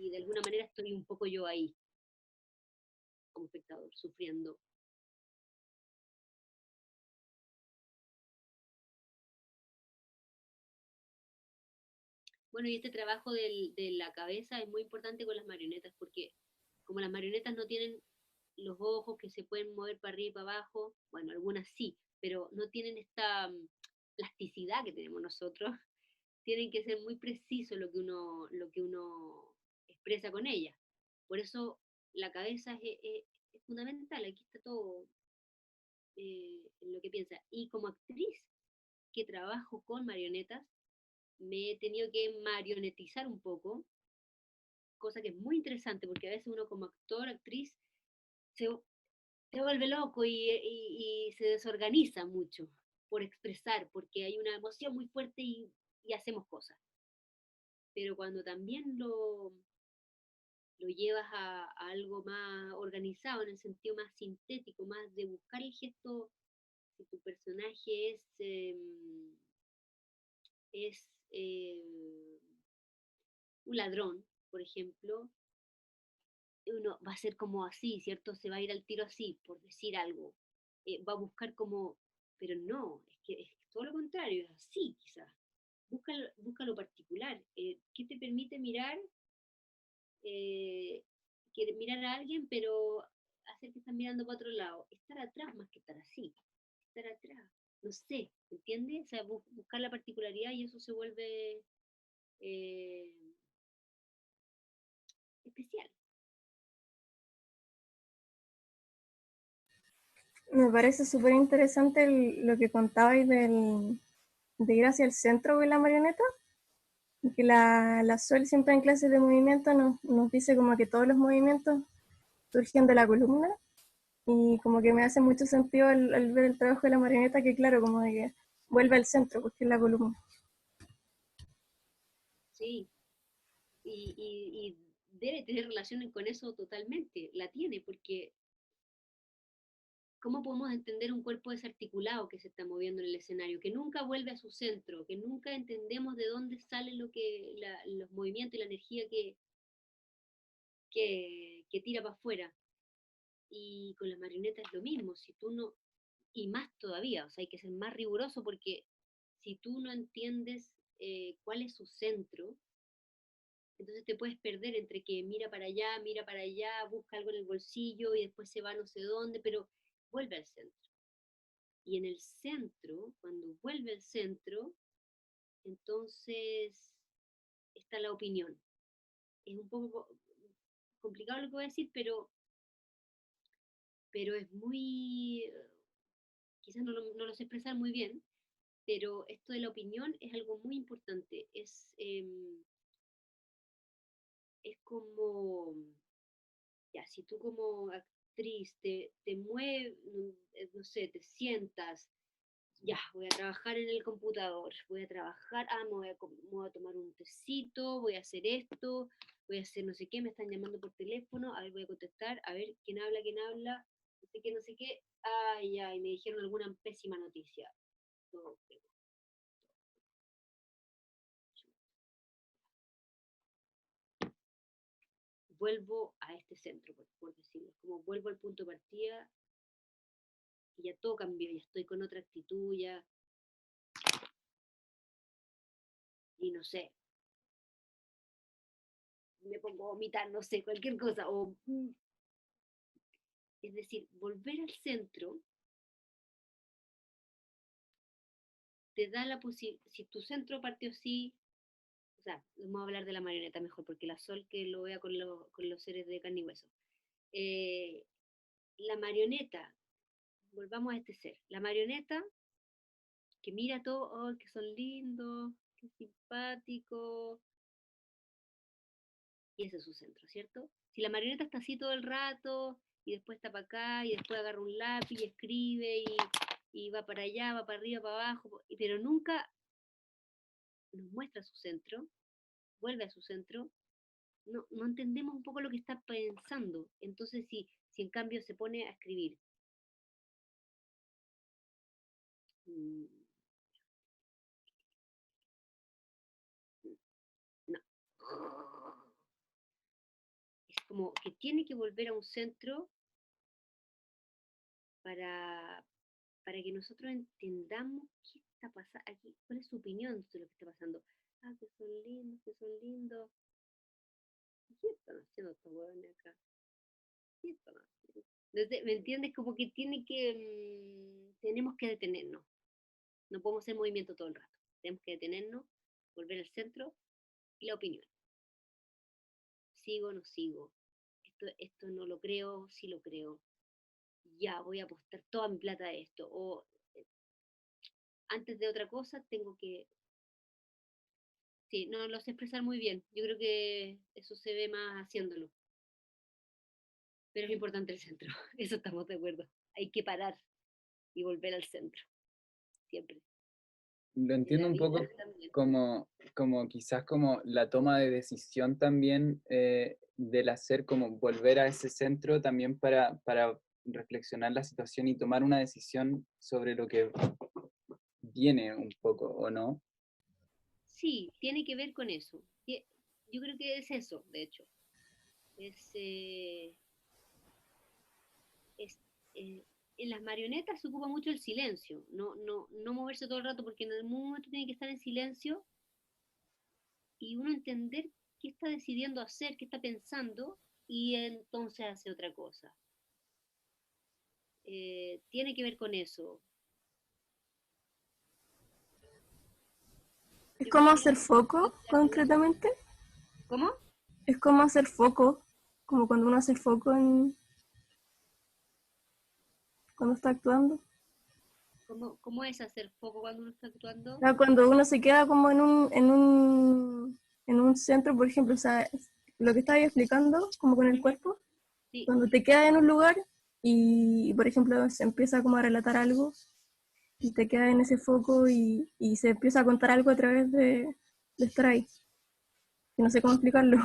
de alguna manera estoy un poco yo ahí, como espectador, sufriendo. Bueno, y este trabajo de la cabeza es muy importante con las marionetas porque como las marionetas no tienen los ojos que se pueden mover para arriba y para abajo, bueno, algunas sí, pero no tienen esta plasticidad que tenemos nosotros, tienen que ser muy preciso lo que uno expresa con ella. Por eso la cabeza es fundamental, aquí está todo en lo que piensa. Y como actriz, que trabajo con marionetas, me he tenido que marionetizar un poco, cosa que es muy interesante porque a veces uno como actor, actriz, se, se vuelve loco y se desorganiza mucho por expresar, porque hay una emoción muy fuerte y hacemos cosas. Pero cuando también lo llevas a algo más organizado, en el sentido más sintético, más de buscar el gesto, si tu personaje es un ladrón, por ejemplo, uno va a ser como así, ¿cierto? Se va a ir al tiro así, por decir algo. Va a buscar como, pero no, es todo lo contrario, es así quizás. Busca lo particular. ¿Qué te permite mirar? Mirar a alguien, pero hacer que estás mirando para otro lado. Estar atrás más que estar así. Estar atrás. No sé, ¿entiendes? O sea, buscar la particularidad y eso se vuelve eh, especial. Me parece súper interesante lo que contabais de ir hacia el centro de la marioneta, que la Sol siempre en clases de movimiento nos dice como que todos los movimientos surgen de la columna, y como que me hace mucho sentido al ver el trabajo de la marioneta, que claro, como de que vuelve al centro, porque es la columna. Sí, y debe tener relación con eso totalmente. La tiene, porque ¿cómo podemos entender un cuerpo desarticulado que se está moviendo en el escenario, que nunca vuelve a su centro, que nunca entendemos de dónde salen los movimientos y la energía que tira para afuera? Y con las marionetas es lo mismo, si tú no, y más todavía, o sea, hay que ser más riguroso porque si tú no entiendes cuál es su centro, entonces te puedes perder entre que mira para allá, busca algo en el bolsillo y después se va no sé dónde, pero vuelve al centro. Y en el centro, cuando vuelve al centro, entonces está la opinión. Es un poco complicado lo que voy a decir, pero es muy, quizás no lo sé expresar muy bien, pero esto de la opinión es algo muy importante. Es como, ya, si tú como actriz te mueves, no sé, te sientas, ya, voy a trabajar en el computador, voy a trabajar, me voy a tomar un tecito, voy a hacer esto, voy a hacer no sé qué, me están llamando por teléfono, a ver, voy a contestar, a ver, quién habla, no sé qué, ay, ay, me dijeron alguna pésima noticia. Todo, vuelvo a este centro, por decirlo, como vuelvo al punto de partida y ya todo cambió, ya estoy con otra actitud, ya, y no sé, me pongo a vomitar, no sé, cualquier cosa, es decir, volver al centro te da la posibilidad, si tu centro partió así, o sea, vamos a hablar de la marioneta mejor, porque la Sol que lo vea con los seres de carne y hueso. Eh, la marioneta, volvamos a este ser, la marioneta que mira todo, oh, que son lindos, que simpáticos, y ese es su centro, ¿cierto? Si la marioneta está así todo el rato, y después está para acá, y después agarra un lápiz y escribe, y va para allá, va para arriba, para abajo, pero nunca nos muestra su centro, vuelve a su centro, no entendemos un poco lo que está pensando. Entonces, si en cambio se pone a escribir, mm, no, es como que tiene que volver a un centro para, para que nosotros entendamos qué está pasando aquí, cuál es su opinión de lo que está pasando. Ah, que son lindos, que son lindos. ¿Qué están haciendo estos huevones acá? ¿Qué están haciendo? Entonces, ¿me entiendes? Como que tenemos que detenernos. No podemos hacer movimiento todo el rato. Tenemos que detenernos, volver al centro y la opinión. Sigo, no sigo. Esto no lo creo, sí lo creo. Ya, voy a apostar toda mi plata a esto. O antes de otra cosa tengo que... Sí, no lo sé expresar muy bien. Yo creo que eso se ve más haciéndolo. Pero es importante el centro, eso estamos de acuerdo. Hay que parar y volver al centro, siempre. Lo En entiendo la un vida poco también. como quizás como la toma de decisión también del hacer, como volver a ese centro también para reflexionar la situación y tomar una decisión sobre lo que viene un poco, ¿o no? Sí, tiene que ver con eso. Yo creo que es eso, de hecho. Es, es, eh, en las marionetas se ocupa mucho el silencio, no moverse todo el rato, porque en algún momento tiene que estar en silencio y uno entender qué está decidiendo hacer, qué está pensando, y entonces hace otra cosa. Tiene que ver con eso. ¿Es Yo creo como que hacer foco, concretamente? ¿Cómo? Es como hacer foco, como cuando uno hace foco cuando está actuando. ¿Cómo es hacer foco cuando uno está actuando? O sea, cuando uno se queda como en un centro, por ejemplo, o sea, lo que estaba explicando, como con el cuerpo, Sí, cuando te quedas en un lugar y, por ejemplo, se empieza como a relatar algo y te quedas en ese foco y se empieza a contar algo a través de estar ahí. Y no sé cómo explicarlo.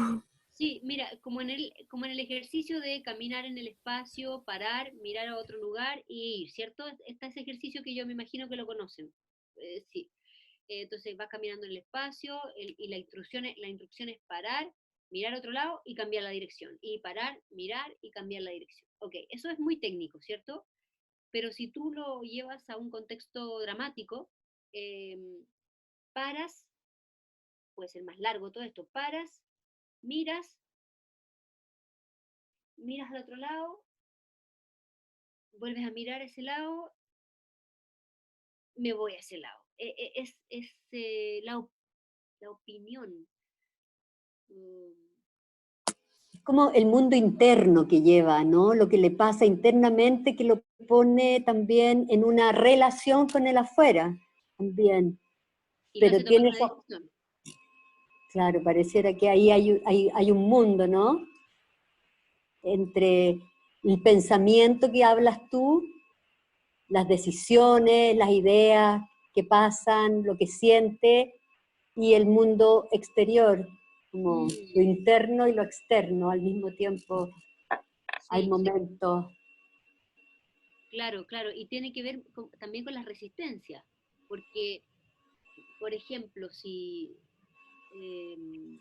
sí, mira, como en el ejercicio de caminar en el espacio, parar, mirar a otro lugar y ir, ¿cierto? Está ese ejercicio que yo me imagino que lo conocen. Sí. Entonces vas caminando en el espacio y la instrucción es parar, mirar a otro lado y cambiar la dirección. Y parar, mirar y cambiar la dirección. Ok, eso es muy técnico, ¿cierto? Pero si tú lo llevas a un contexto dramático, eh, paras, puede ser más largo todo esto, paras, miras, miras al otro lado, vuelves a mirar ese lado, me voy a ese lado. Es la opinión. Mm, Como el mundo interno que lleva, ¿no? Lo que le pasa internamente que lo pone también en una relación con el afuera, también. y lo Pero hace tomar tiene una eso, decisión. claro, pareciera que ahí hay un mundo, ¿no? Entre el pensamiento que hablas tú, las decisiones, las ideas que pasan, lo que siente, y el mundo exterior, como lo Mm, interno y lo externo al mismo tiempo. Hay sí, sí, momentos. claro, claro. Y tiene que ver también con las resistencias. Porque, por ejemplo, em,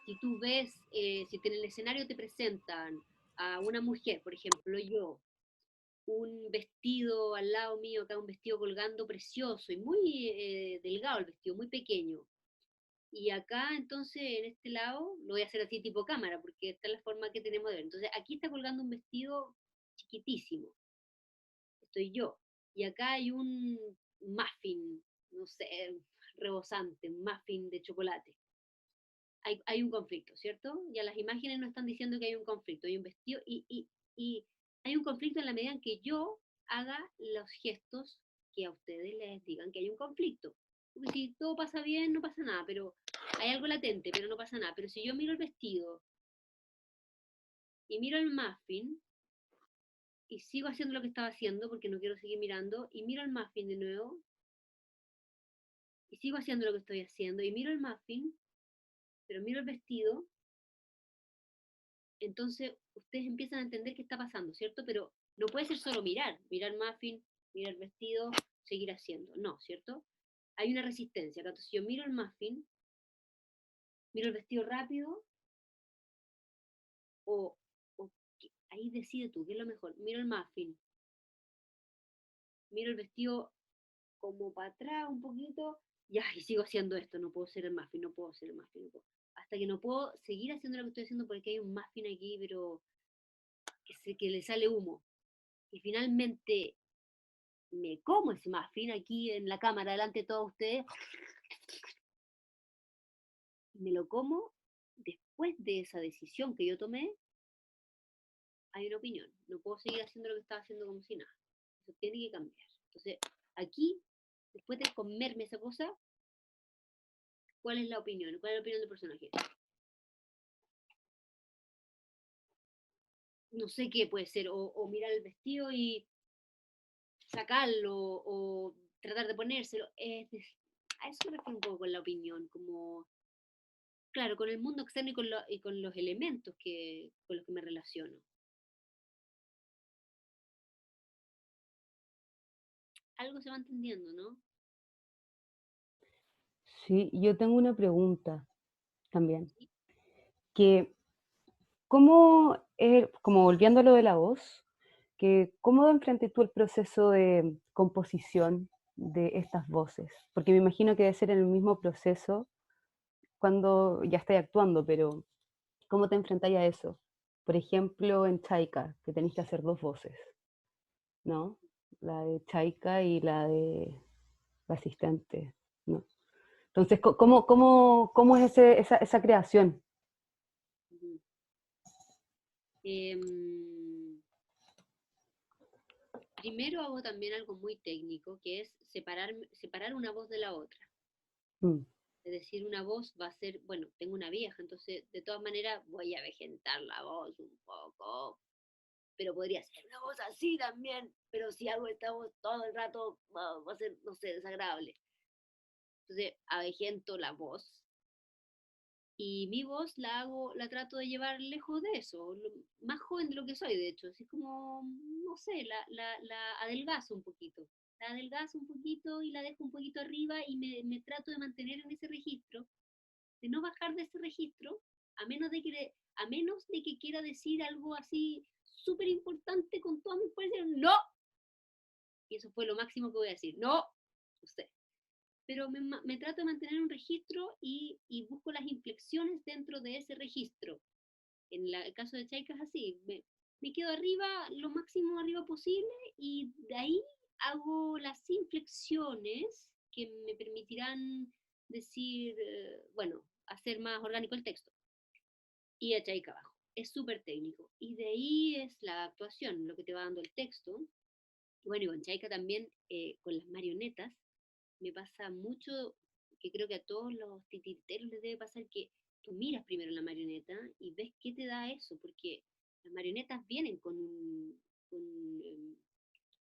si tú ves, si en el escenario te presentan a una mujer, por ejemplo, yo, un vestido al lado mío, acá un vestido colgando precioso y muy delgado el vestido, muy pequeño. Y acá entonces en este lado, lo voy a hacer así tipo cámara, porque esta es la forma que tenemos de ver. Entonces aquí está colgando un vestido chiquitísimo, estoy yo. Y acá hay un muffin, no sé, rebosante, un muffin de chocolate. Hay un conflicto, ¿cierto? Ya las imágenes no están diciendo que hay un conflicto, hay un vestido y hay un conflicto en la medida en que yo haga los gestos que a ustedes les digan que hay un conflicto. Porque si todo pasa bien, no pasa nada, pero hay algo latente, pero no pasa nada. Pero si yo miro el vestido y miro el muffin y sigo haciendo lo que estaba haciendo porque no quiero seguir mirando, y miro el muffin de nuevo y sigo haciendo lo que estoy haciendo y miro el muffin, pero miro el vestido, entonces ustedes empiezan a entender qué está pasando, ¿cierto? Pero no puede ser solo mirar muffin, mirar vestido, seguir haciendo, no, ¿cierto? Hay una resistencia, tanto si yo miro el muffin, miro el vestido rápido, o, ahí decide tú, ¿qué es lo mejor? Miro el muffin, miro el vestido como para atrás un poquito, ya, y sigo haciendo esto, no puedo hacer el muffin, no puedo hacer el muffin, no puedo. Hasta que no puedo seguir haciendo lo que estoy haciendo porque hay un muffin aquí, pero que le sale humo. Y finalmente me como ese muffin aquí en la cámara delante de todos ustedes, y me lo como después de esa decisión que yo tomé, hay una opinión. No puedo seguir haciendo lo que estaba haciendo como si nada. Eso tiene que cambiar. Entonces, aquí después de comerme esa cosa, ¿cuál es la opinión? ¿Cuál es la opinión del personaje? No sé qué puede ser, o mirar el vestido y sacarlo, o tratar de ponérselo. A eso me refiero un poco con la opinión, como, claro, con el mundo externo y con los elementos con los que me relaciono. Algo se va entendiendo, ¿no? Sí, yo tengo una pregunta también, que ¿cómo, como volviendo a lo de la voz, que cómo enfrentas tú el proceso de composición de estas voces? Porque me imagino que debe ser el mismo proceso cuando ya estás actuando, pero ¿cómo te enfrentáis a eso? Por ejemplo, en Chaika, que tenéis que hacer dos voces, ¿no? La de Chaika y la de la asistente, ¿no? Entonces, ¿cómo es esa creación? Ujú. Em, Primero hago también algo muy técnico, que es separar una voz de la otra. Mm, Es decir, una voz va a ser, bueno, tengo una vieja, entonces de todas maneras voy a avejentar la voz un poco, pero podría ser una voz así también, pero si hago esta voz todo el rato va a ser, no sé, desagradable. Entonces avejento la voz y mi voz la trato de llevar lejos de eso, más joven de lo que soy, de hecho, así como, no sé, la adelgazo un poquito. La adelgazo un poquito y la dejo un poquito arriba y me trato de mantener en ese registro, de no bajar de ese registro, a menos de que quiera decir algo así súper importante con todas mis fuerzas, no. Y eso fue lo máximo que voy a decir, no, no sé. Pero me trato de mantener un registro y busco las inflexiones dentro de ese registro. El caso de Chaika es así, me quedo arriba, lo máximo arriba posible, y de ahí hago las inflexiones que me permitirán decir, bueno, hacer más orgánico el texto. Y a Chaika abajo. Es súper técnico. Y de ahí es la actuación, lo que te va dando el texto. Bueno, y con Chaika también, con las marionetas, me pasa mucho, que creo que a todos los titiriteros les debe pasar, que tú miras primero la marioneta y ves qué te da eso, porque las marionetas vienen con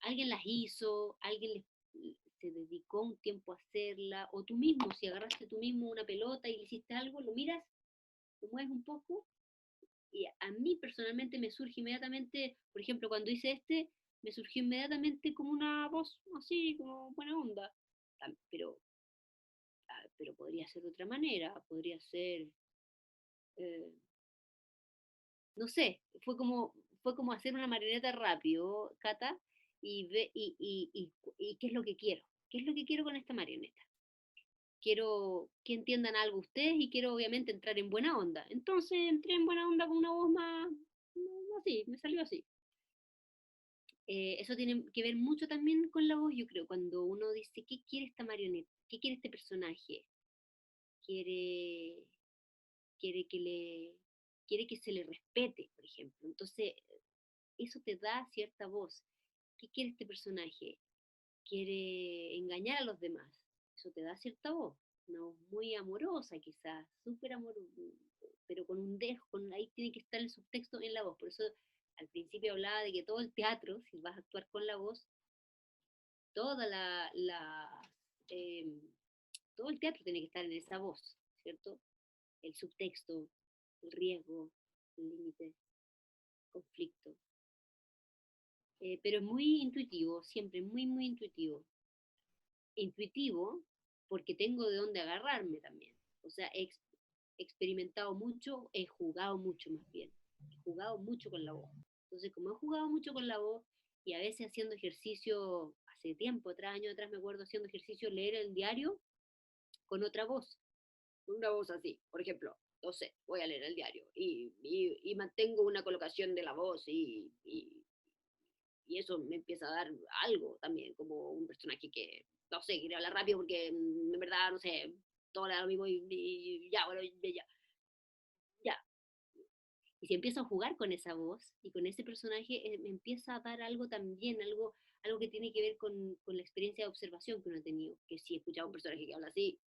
alguien las hizo, se dedicó un tiempo a hacerla, o tú mismo, si agarraste tú mismo una pelota y le hiciste algo, lo miras, lo mueves un poco, y a mí personalmente me surge inmediatamente, por ejemplo, cuando hice me surgió inmediatamente como una voz así, como buena onda, pero pero podría ser de otra manera, podría ser, eh, no sé, fue como hacer una marioneta rápido, Cata, y qué es lo que quiero, qué es lo que quiero con esta marioneta. Quiero que entiendan algo ustedes y quiero obviamente entrar en buena onda. Entonces entré en buena onda con una voz más, así, me salió así. Eso tiene que ver mucho también con la voz, yo creo, cuando uno dice, ¿qué quiere esta marioneta? ¿Qué quiere este personaje? ¿Quiere quiere que le quiere que se le respete, por ejemplo. Entonces, eso te da cierta voz. ¿Qué quiere este personaje? ¿Quiere engañar a los demás? Eso te da cierta voz. Una voz muy amorosa, quizás, súper amorosa, pero con un dejo, ahí tiene que estar el subtexto en la voz. Por eso al principio hablaba de que todo el teatro, si vas a actuar con la voz, toda eh, todo el teatro tiene que estar en esa voz, ¿cierto? El subtexto, el riesgo, el límite, conflicto. Pero es muy intuitivo, siempre muy, muy intuitivo. Intuitivo porque tengo de dónde agarrarme también. O sea, he experimentado mucho, he jugado mucho más bien. He jugado mucho con la voz. Entonces, como he jugado mucho con la voz y a veces haciendo ejercicio, hace tiempo, atrás, años atrás, me acuerdo haciendo ejercicio, leer el diario con otra voz, con una voz así, por ejemplo. No sé, voy a leer el diario y mantengo una colocación de la voz y eso me empieza a dar algo también, como un personaje que, no sé, quiere hablar rápido porque en verdad, no sé, todo lo mismo y ya, bueno, ya, ya. Y si empiezo a jugar con esa voz y con ese personaje, me empieza a dar algo también, algo, algo que tiene que ver con la experiencia de observación que uno ha tenido, que si he escuchado a un personaje que habla así,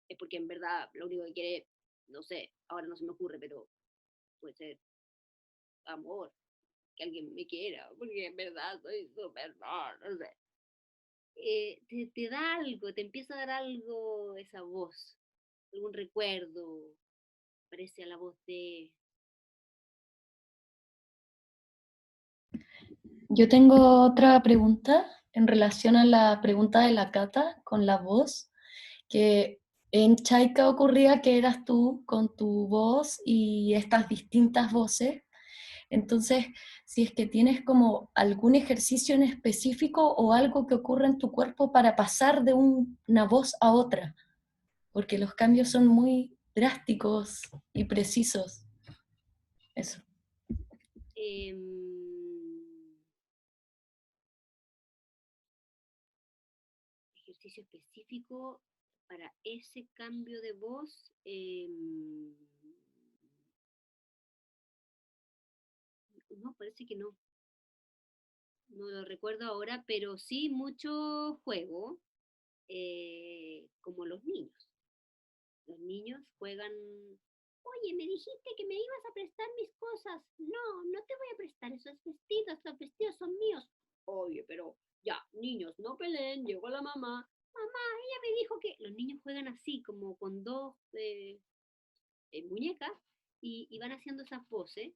es porque en verdad lo único que quiere, no sé, ahora no se me ocurre, pero puede ser amor, que alguien me quiera, porque en verdad soy súper, no sé. Te da algo, te empieza a dar algo esa voz, algún recuerdo, parece a la voz de... Yo tengo otra pregunta en relación a la pregunta de la Cata con la voz, que en Chaika ocurría que eras tú con tu voz y estas distintas voces. Entonces, si es que tienes como algún ejercicio en específico o algo que ocurre en tu cuerpo para pasar de una voz a otra, porque los cambios son muy drásticos y precisos. Eso. Ejercicio específico para ese cambio de voz. No, parece que no. No lo recuerdo ahora, pero sí mucho juego, como los niños. Los niños juegan, oye, me dijiste que me ibas a prestar mis cosas. No, no te voy a prestar esos vestidos, los vestidos son míos. Oye, pero ya, niños, no peleen, llegó la mamá. Mamá, ella me dijo que los niños juegan así, como con dos muñecas, y van haciendo esas voces,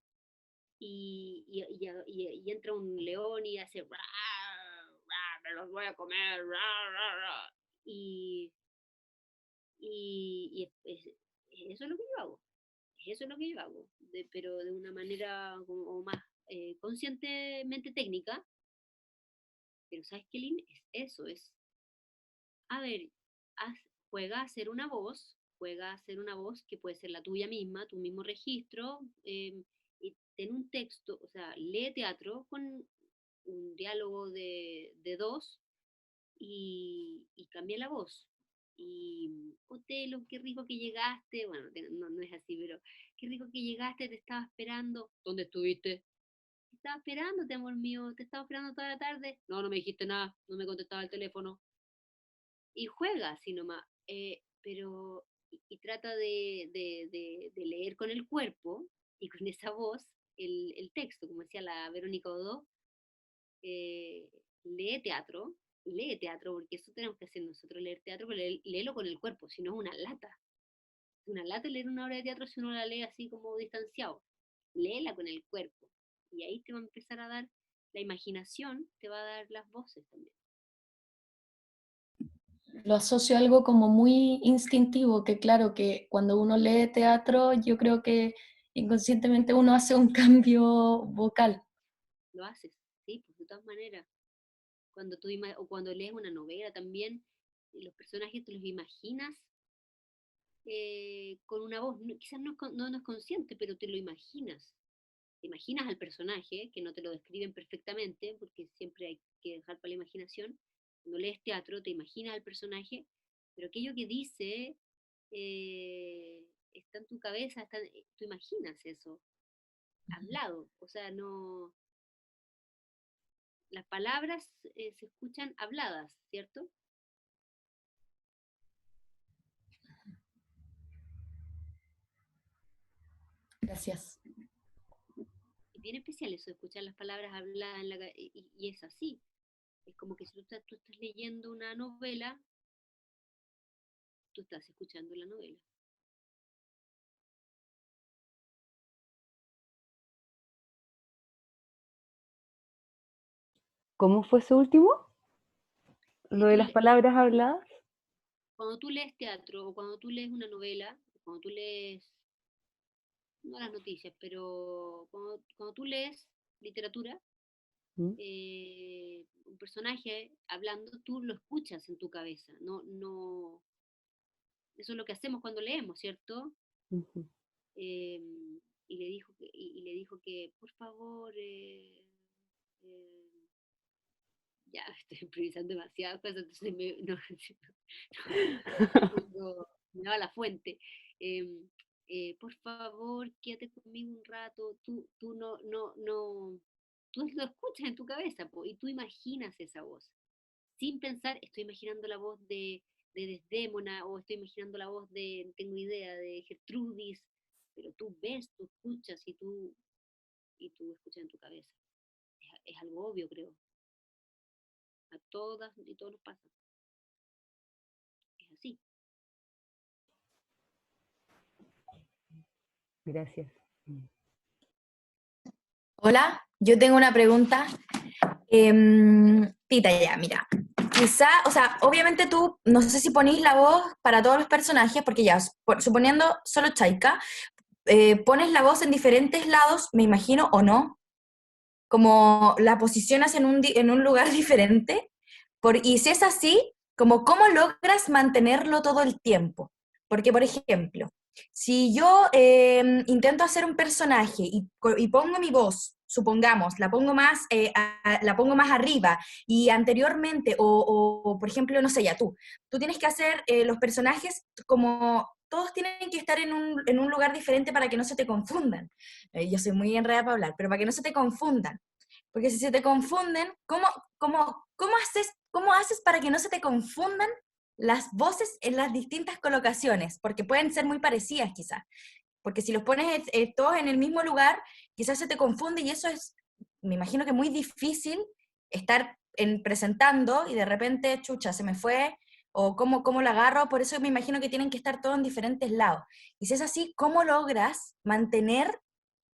y entra un león y hace, "Rar, rar, me los voy a comer, rar, rar, rar". Eso es lo que yo hago. Eso es lo que yo hago, pero de una manera como más conscientemente técnica. Pero ¿sabes qué, Lynn? Es eso, es, a ver, juega a ser una voz, juega a ser una voz que puede ser la tuya misma, tu mismo registro, y ten un texto, o sea, lee teatro con un diálogo de dos, y cambia la voz. Y, Otelo, qué rico que llegaste. Bueno, no, no es así, pero qué rico que llegaste, te estaba esperando. ¿Dónde estuviste? Te estaba esperándote, amor mío, te estaba esperando toda la tarde. No, no me dijiste nada, no me contestaba el teléfono. Y juega así nomás, pero, y trata de leer con el cuerpo y con esa voz el texto, como decía la Verónica Odó. eh, lee teatro, lee teatro, porque eso tenemos que hacer nosotros, leer teatro, pero léelo con el cuerpo, si no es una lata. Es una lata leer una obra de teatro si uno la lee así como distanciado. Léela con el cuerpo. Y ahí te va a empezar a dar la imaginación, te va a dar las voces también. Lo asocio a algo como muy instintivo, que claro, que cuando uno lee teatro, yo creo que inconscientemente uno hace un cambio vocal. Lo haces, sí, pues de todas maneras. O cuando lees una novela también, los personajes te los imaginas con una voz, quizás no es consciente, pero te lo imaginas. Te imaginas al personaje, que no te lo describen perfectamente, porque siempre hay que dejar para la imaginación. Cuando lees teatro, te imaginas al personaje, pero aquello que dice está en tu cabeza, tú imaginas eso, hablado. O sea, no. Las palabras se escuchan habladas, ¿cierto? Gracias. Es bien especial eso de escuchar las palabras habladas y es así. Es como que si tú estás leyendo una novela, tú estás escuchando la novela. ¿Cómo fue ese último? Si Lo de tú las palabras habladas. Cuando tú lees teatro, o cuando tú lees una novela, o cuando tú lees, no las noticias, pero cuando tú lees literatura, ¿Mm? un personaje hablando, tú lo escuchas en tu cabeza. No, no, eso es lo que hacemos cuando leemos, ¿cierto? Ujú. Eh, y le dijo que por favor, ya estoy improvisando demasiadas cosas, entonces me daba la fuente. Em, por favor, quédate conmigo un rato, tú no, no, no, tú lo escuchas en tu cabeza, po, y tú imaginas esa voz, sin pensar, estoy imaginando la voz de Desdémona, o estoy imaginando la voz de, no tengo idea, de Gertrudis, pero tú ves, tú escuchas y tú escuchas en tu cabeza. Es algo obvio, creo. A todas y todos nos pasa. Es así. Gracias. Hola, yo tengo una pregunta. Tita, ya, mira. Quizá, o sea, obviamente tú, no sé si ponís la voz para todos los personajes, porque ya, suponiendo solo Chaika, pones la voz en diferentes lados, me imagino, o no, como la posicionas en un lugar diferente, y si es así, como cómo logras mantenerlo todo el tiempo. Porque, por ejemplo, si yo intento hacer un personaje y pongo mi voz, supongamos, la pongo más arriba, y anteriormente, por ejemplo, no sé, ya tú tienes que hacer los personajes como, todos tienen que estar en un lugar diferente para que no se te confundan. Yo soy muy enredada para hablar, pero para que no se te confundan. Porque si se te confunden, ¿cómo haces para que no se te confundan las voces en las distintas colocaciones? Porque pueden ser muy parecidas quizás. Porque si los pones todos en el mismo lugar, quizás se te confunde y eso es, me imagino que muy difícil estar presentando y de repente, chucha, se me fue, o cómo la agarro, por eso me imagino que tienen que estar todos en diferentes lados. Y si es así, ¿cómo logras mantener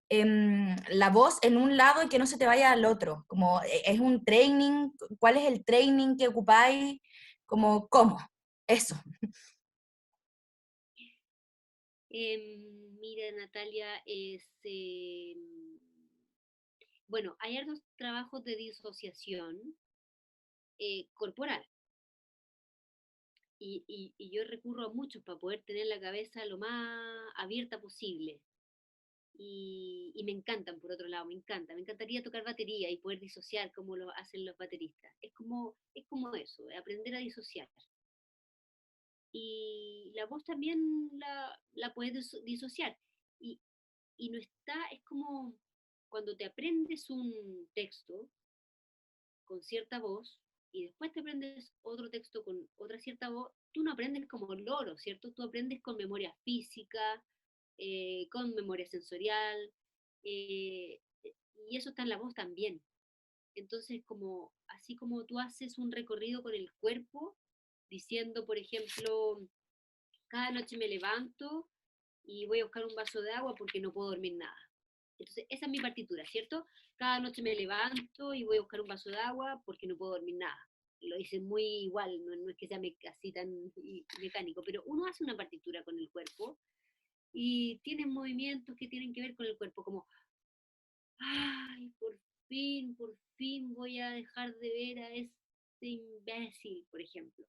la voz en un lado y que no se te vaya al otro? Como, ¿es un training? ¿Cuál es el training que ocupáis? Como, ¿cómo? Eso. Mira, Natalia, bueno, hay hartos trabajos de disociación corporal. Y yo recurro a muchos para poder tener la cabeza lo más abierta posible. Y me encantan, por otro lado, me encanta. Me encantaría tocar batería y poder disociar como lo hacen los bateristas. Es como eso, aprender a disociar. Y la voz también la puedes disociar. Y, y no está, es como cuando te aprendes un texto con cierta voz y después te aprendes otro texto con otra cierta voz, tú no aprendes como loro, ¿cierto? Tú aprendes con memoria física, con memoria sensorial, eh, y eso está en la voz también. Entonces, así como tú haces un recorrido con el cuerpo, diciendo, por ejemplo, cada noche me levanto y voy a buscar un vaso de agua porque no puedo dormir nada. Entonces, esa es mi partitura, ¿cierto? Cada noche me levanto y voy a buscar un vaso de agua porque no puedo dormir nada. Lo hice muy igual, no es que sea así tan mecánico, pero uno hace una partitura con el cuerpo y tiene movimientos que tienen que ver con el cuerpo, como, ay, por fin voy a dejar de ver a este imbécil, por ejemplo.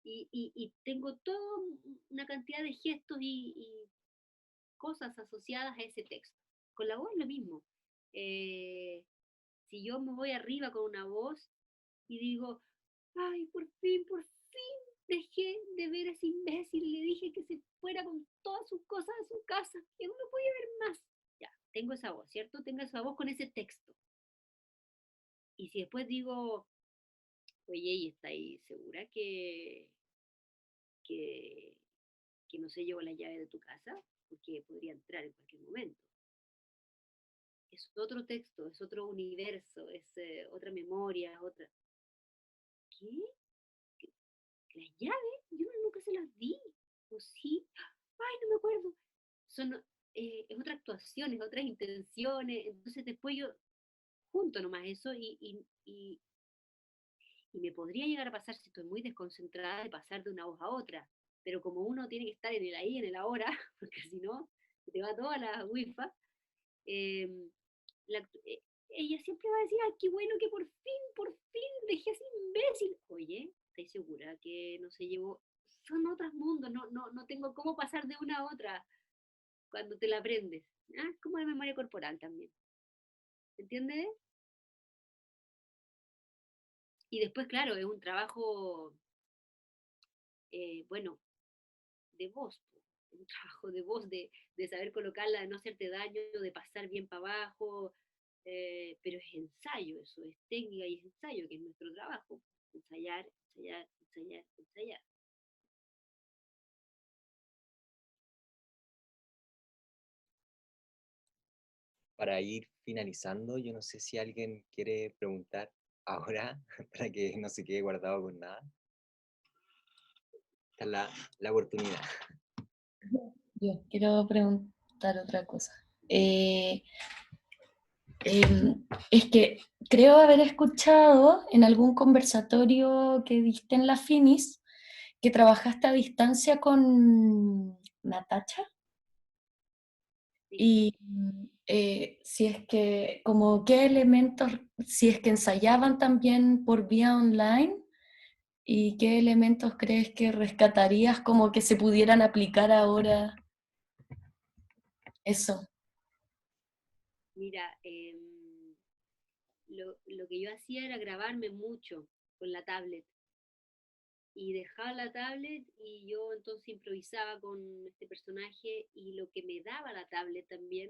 Y tengo toda una cantidad de gestos y cosas asociadas a ese texto. Con la voz es lo mismo. Si yo me voy arriba con una voz y digo, ay, por fin dejé de ver a ese imbécil, le dije que se fuera con todas sus cosas a su casa, que no lo podía ver más. Ya, tengo esa voz, ¿cierto? Tengo esa voz con ese texto. Y si después digo, oye, ¿y está ahí segura que, que no se llevó la llave de tu casa? Porque podría entrar en cualquier momento. Es otro texto, es otro universo, es otra memoria, otra... ¿Qué? ¿Las llaves? Yo nunca se las di. ¿O sí? Ay, no me acuerdo. Es otra actuación, es otras intenciones. Entonces después yo junto nomás eso y me podría llegar a pasar, si estoy muy desconcentrada, de pasar de una voz a otra. Pero como uno tiene que estar en el ahí, en el ahora, porque si no, se te va toda la wifi, eh, la, eh, ella siempre va a decir, ay, qué bueno que por fin dejé a ese imbécil. Oye, ¿estás segura que no se llevó? Son otros mundos, no tengo cómo pasar de una a otra cuando te la aprendes. Ah, es como la memoria corporal también. ¿Entiendes? Y después, claro, es un trabajo, bueno, de voz, un trabajo de voz, de saber colocarla, de no hacerte daño, de pasar bien para abajo, pero es ensayo, eso es técnica y es ensayo, que es nuestro trabajo. Ensayar, ensayar, ensayar, ensayar. Para ir finalizando, yo no sé si alguien quiere preguntar ahora, para que no se quede guardado con nada. Esta es la oportunidad. Yo quiero preguntar otra cosa. Es que creo haber escuchado en algún conversatorio que diste en la Finis que trabajaste a distancia con Natacha. Sí. Y si es que, como qué elementos, si es que ensayaban también por vía online, y qué elementos crees que rescatarías como que se pudieran aplicar ahora. Eso. Mira, lo que yo hacía era grabarme mucho con la tablet. Y dejaba la tablet y yo entonces improvisaba con este personaje, y lo que me daba la tablet también,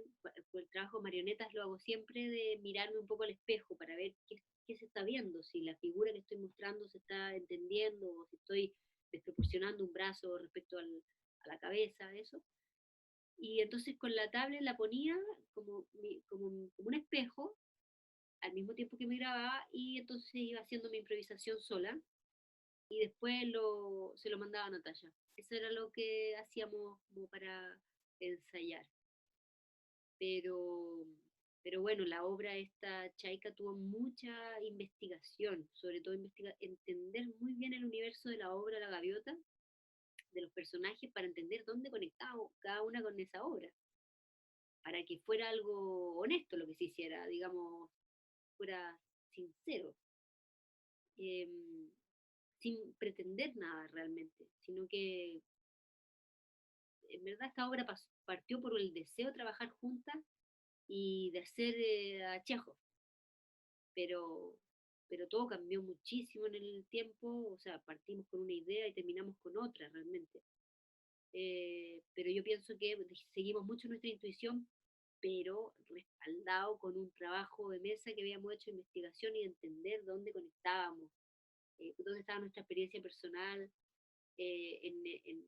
por el trabajo de marionetas lo hago siempre de mirarme un poco al espejo para ver qué se está viendo, si la figura que estoy mostrando se está entendiendo o si estoy desproporcionando un brazo respecto a la cabeza, eso. Y entonces con la tablet la ponía como un espejo al mismo tiempo que me grababa, y entonces iba haciendo mi improvisación sola y después se lo mandaba a Natalia. Eso era lo que hacíamos como para ensayar. Pero, pero bueno, la obra esta Chaika tuvo mucha investigación, sobre todo entender muy bien el universo de la obra La Gaviota, de los personajes, para entender dónde conectaba cada una con esa obra, para que fuera algo honesto lo que se hiciera, digamos, fuera sincero. Sin pretender nada realmente, sino que en verdad esta obra partió por el deseo de trabajar juntas y de hacer a Chekhov, pero, pero todo cambió muchísimo en el tiempo, o sea, partimos con una idea y terminamos con otra realmente. Pero yo pienso que seguimos mucho nuestra intuición, pero respaldado con un trabajo de mesa que habíamos hecho, investigación y de entender dónde conectábamos, dónde estaba nuestra experiencia personal, en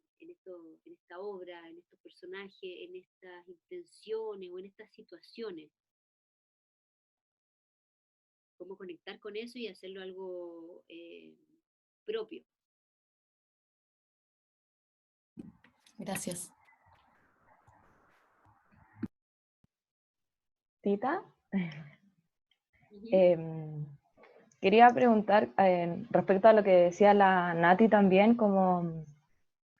esta obra, en estos personajes, en estas intenciones o en estas situaciones. Cómo conectar con eso y hacerlo algo propio. Gracias. Tita, Uh-huh. quería preguntar respecto a lo que decía la Nati también, como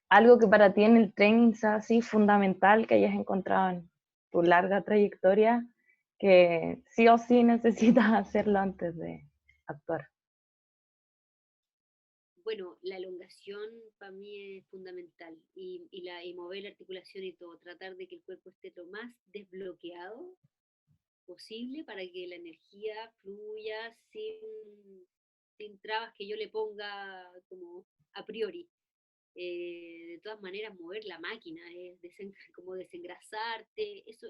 algo que para ti en el training sea así fundamental que hayas encontrado en tu larga trayectoria, que sí o sí necesitas hacerlo antes de actuar. Bueno, la elongación para mí es fundamental, y mover la articulación y todo, tratar de que el cuerpo esté lo más desbloqueado posible para que la energía fluya sin trabas que yo le ponga como a priori. De todas maneras, mover la máquina, es como desengrasarte, eso,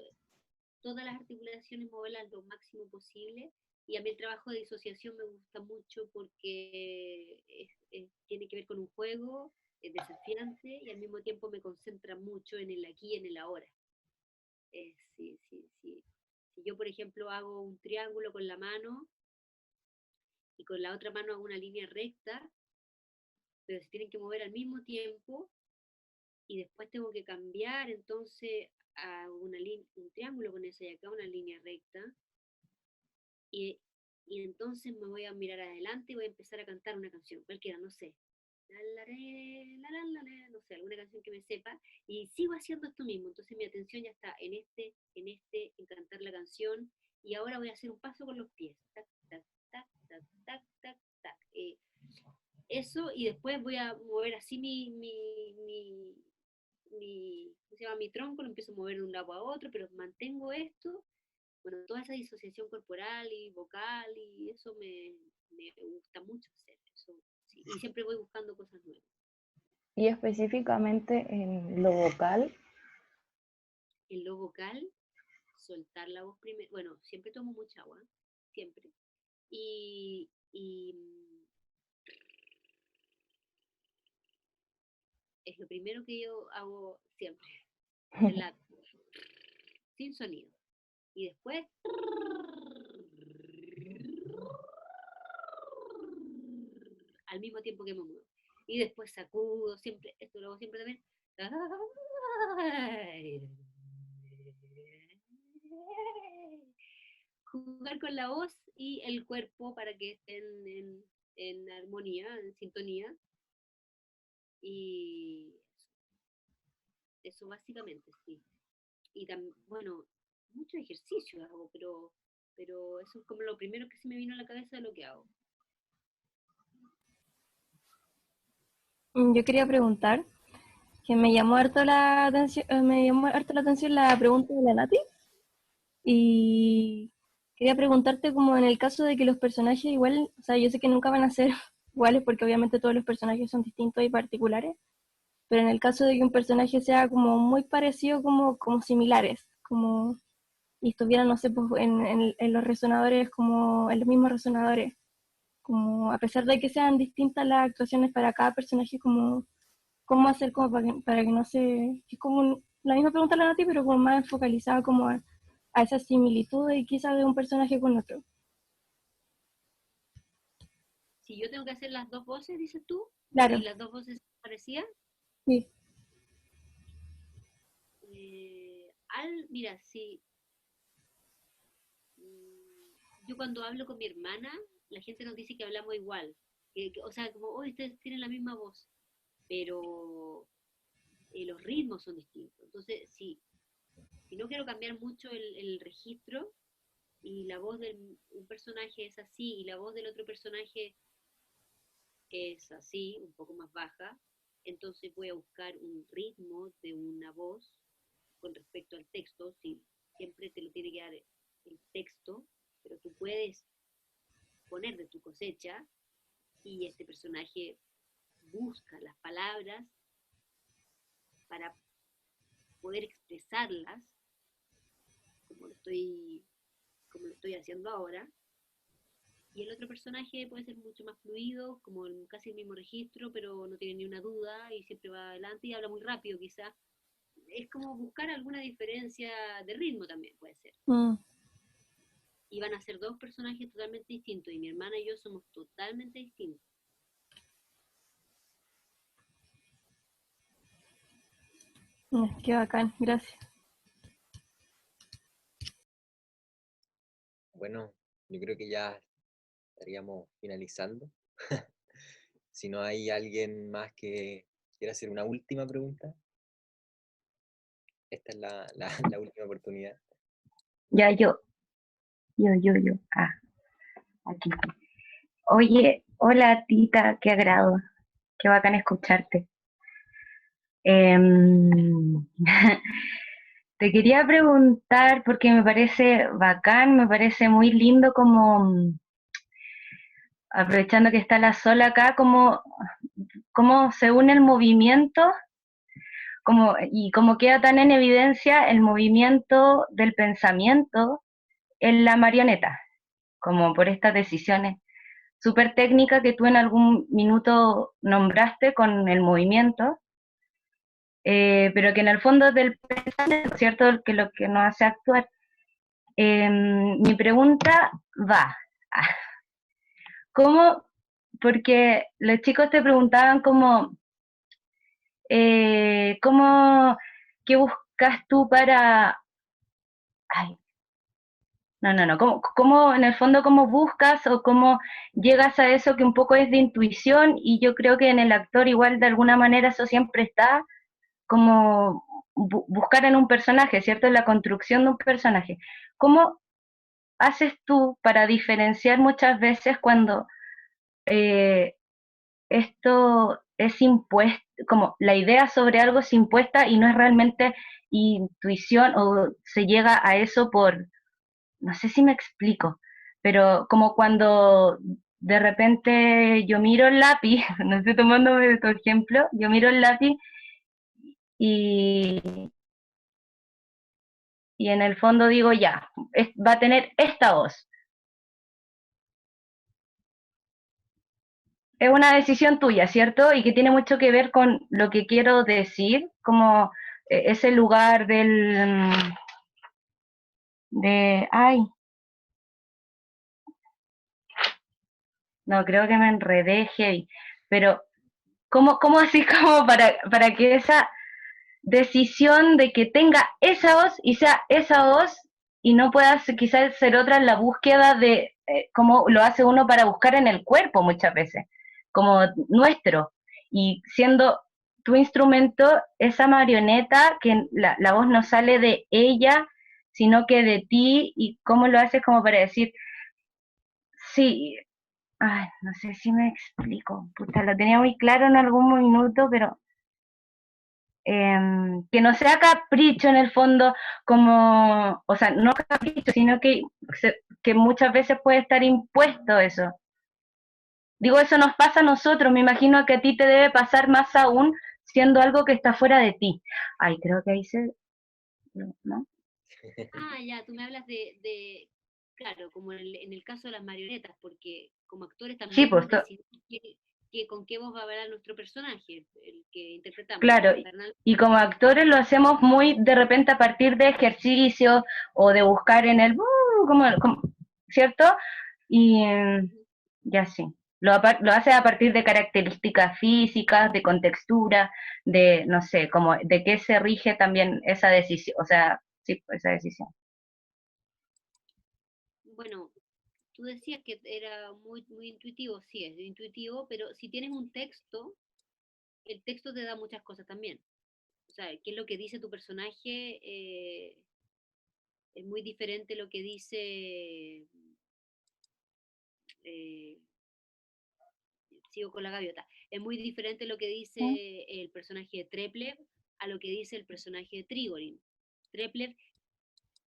todas las articulaciones, moverlas lo máximo posible. Y a mí el trabajo de disociación me gusta mucho porque tiene que ver con un juego, es desafiante y al mismo tiempo me concentra mucho en el aquí y en el ahora. Sí. Si yo, por ejemplo, hago un triángulo con la mano y con la otra mano hago una línea recta, pero se tienen que mover al mismo tiempo, y después tengo que cambiar, entonces hago un triángulo con esa y acá una línea recta, y, y entonces me voy a mirar adelante y voy a empezar a cantar una canción, cualquiera, no sé. No sé, alguna canción que me sepa, y sigo haciendo esto mismo, entonces mi atención ya está en cantar la canción, y ahora voy a hacer un paso con los pies, tac, tac, tac, tac, tac, tac, tac. Eso, y después voy a mover así ¿cómo se llama? Mi tronco, lo empiezo a mover de un lado a otro, pero mantengo esto. Bueno, toda esa disociación corporal y vocal, y eso me gusta mucho hacer. Eso, sí. Y siempre voy buscando cosas nuevas. Y específicamente en lo vocal. En lo vocal, soltar la voz primero. Bueno, siempre tomo mucha agua, siempre. Y es lo primero que yo hago siempre, sin sonido. Y después al mismo tiempo que me muevo. Y después sacudo, siempre, esto lo hago siempre también. Jugar con la voz y el cuerpo para que estén en armonía, en sintonía. Y eso básicamente, sí. Y también, bueno, mucho ejercicio hago, pero eso es como lo primero que se me vino a la cabeza de lo que hago. Yo quería preguntar, que me llamó harto la atención la pregunta de la Nati, y quería preguntarte como en el caso de que los personajes igual, o sea, yo sé que nunca van a ser iguales porque obviamente todos los personajes son distintos y particulares, pero en el caso de que un personaje sea como muy parecido, como similares, como, y estuvieran, no sé, pues, en los resonadores, como en los mismos resonadores, como a pesar de que sean distintas las actuaciones para cada personaje, como cómo hacer como para que no se... Es como la misma pregunta la Nati, pero como más focalizada como a esa similitud y quizás de un personaje con otro. Si yo tengo que hacer las dos voces, dices tú, Claro, y las dos voces parecían, sí. mira, sí, yo cuando hablo con mi hermana, la gente nos dice que hablamos igual, o sea, como, oh, ustedes tienen la misma voz, pero los ritmos son distintos. Entonces, si no quiero cambiar mucho el registro y la voz de un personaje es así y la voz del otro personaje es así, un poco más baja, entonces voy a buscar un ritmo de una voz con respecto al texto, si siempre te lo tiene que dar el texto, pero tú puedes poner de tu cosecha y este personaje busca las palabras para poder expresarlas como lo estoy haciendo ahora. Y el otro personaje puede ser mucho más fluido, como casi el mismo registro, pero no tiene ni una duda y siempre va adelante y habla muy rápido quizás. Es como buscar alguna diferencia de ritmo también puede ser. Y van a ser dos personajes totalmente distintos y mi hermana y yo somos totalmente distintos. Qué bacán, gracias. Bueno, yo creo que ya estaríamos finalizando. Si no hay alguien más que quiera hacer una última pregunta, esta es la última oportunidad. Ya, yo. Ah, aquí. Oye, hola Tita, qué agrado. Qué bacán escucharte. Te quería preguntar, porque me parece bacán, me parece muy lindo como, aprovechando que está la Sol acá, cómo se une el movimiento y como queda tan en evidencia el movimiento del pensamiento en la marioneta, como por estas decisiones súper técnicas que tú en algún minuto nombraste con el movimiento, pero que en el fondo del pensamiento, ¿cierto?, que lo que nos hace actuar. Mi pregunta va, ¿cómo? Porque los chicos te preguntaban como, ¿qué buscas tú para... Ay, no, ¿cómo en el fondo cómo buscas o cómo llegas a eso que un poco es de intuición? Y yo creo que en el actor igual de alguna manera eso siempre está, como buscar en un personaje, ¿cierto? En la construcción de un personaje. ¿Cómo haces tú para diferenciar muchas veces cuando esto es impuesto, como la idea sobre algo es impuesta y no es realmente intuición o se llega a eso por, no sé si me explico, pero como cuando de repente yo miro el lápiz, no estoy tomándome tu ejemplo, yo miro el lápiz y y en el fondo digo, ya, va a tener esta voz. Es una decisión tuya, ¿cierto? Y que tiene mucho que ver con lo que quiero decir, como ese lugar ay, no, creo que me enredé heavy, pero ¿cómo así como para que esa decisión de que tenga esa voz y sea esa voz y no pueda quizás ser otra en la búsqueda de cómo lo hace uno para buscar en el cuerpo muchas veces, como nuestro, y siendo tu instrumento esa marioneta que la voz no sale de ella, sino que de ti, y cómo lo haces como para decir, sí, ay, no sé si me explico, puta, lo tenía muy claro en algún minuto, pero que no sea capricho en el fondo, como, o sea, no capricho, sino que muchas veces puede estar impuesto eso. Digo, eso nos pasa a nosotros, me imagino que a ti te debe pasar más aún siendo algo que está fuera de ti. Ay, creo que ahí se... ¿no? Ah, ya, tú me hablas claro, como en el caso de las marionetas, porque como actores Sí, también pues, decidimos con qué voz va a hablar nuestro personaje, el que interpretamos. claro, y como actores lo hacemos muy de repente a partir de ejercicios o de buscar en el... ¿cierto? Y así. Lo hace a partir de características físicas, de contextura, de, no sé, como de qué se rige también esa decisión, o sea, sí, esa decisión. Bueno, tú decías que era muy, muy intuitivo, sí, es intuitivo, pero si tienes un texto, el texto te da muchas cosas también. O sea, qué es lo que dice tu personaje, es muy diferente lo que dice, eh, sigo con la gaviota, es muy diferente lo que dice el personaje de Treplev a lo que dice el personaje de Trigorin. Treplev,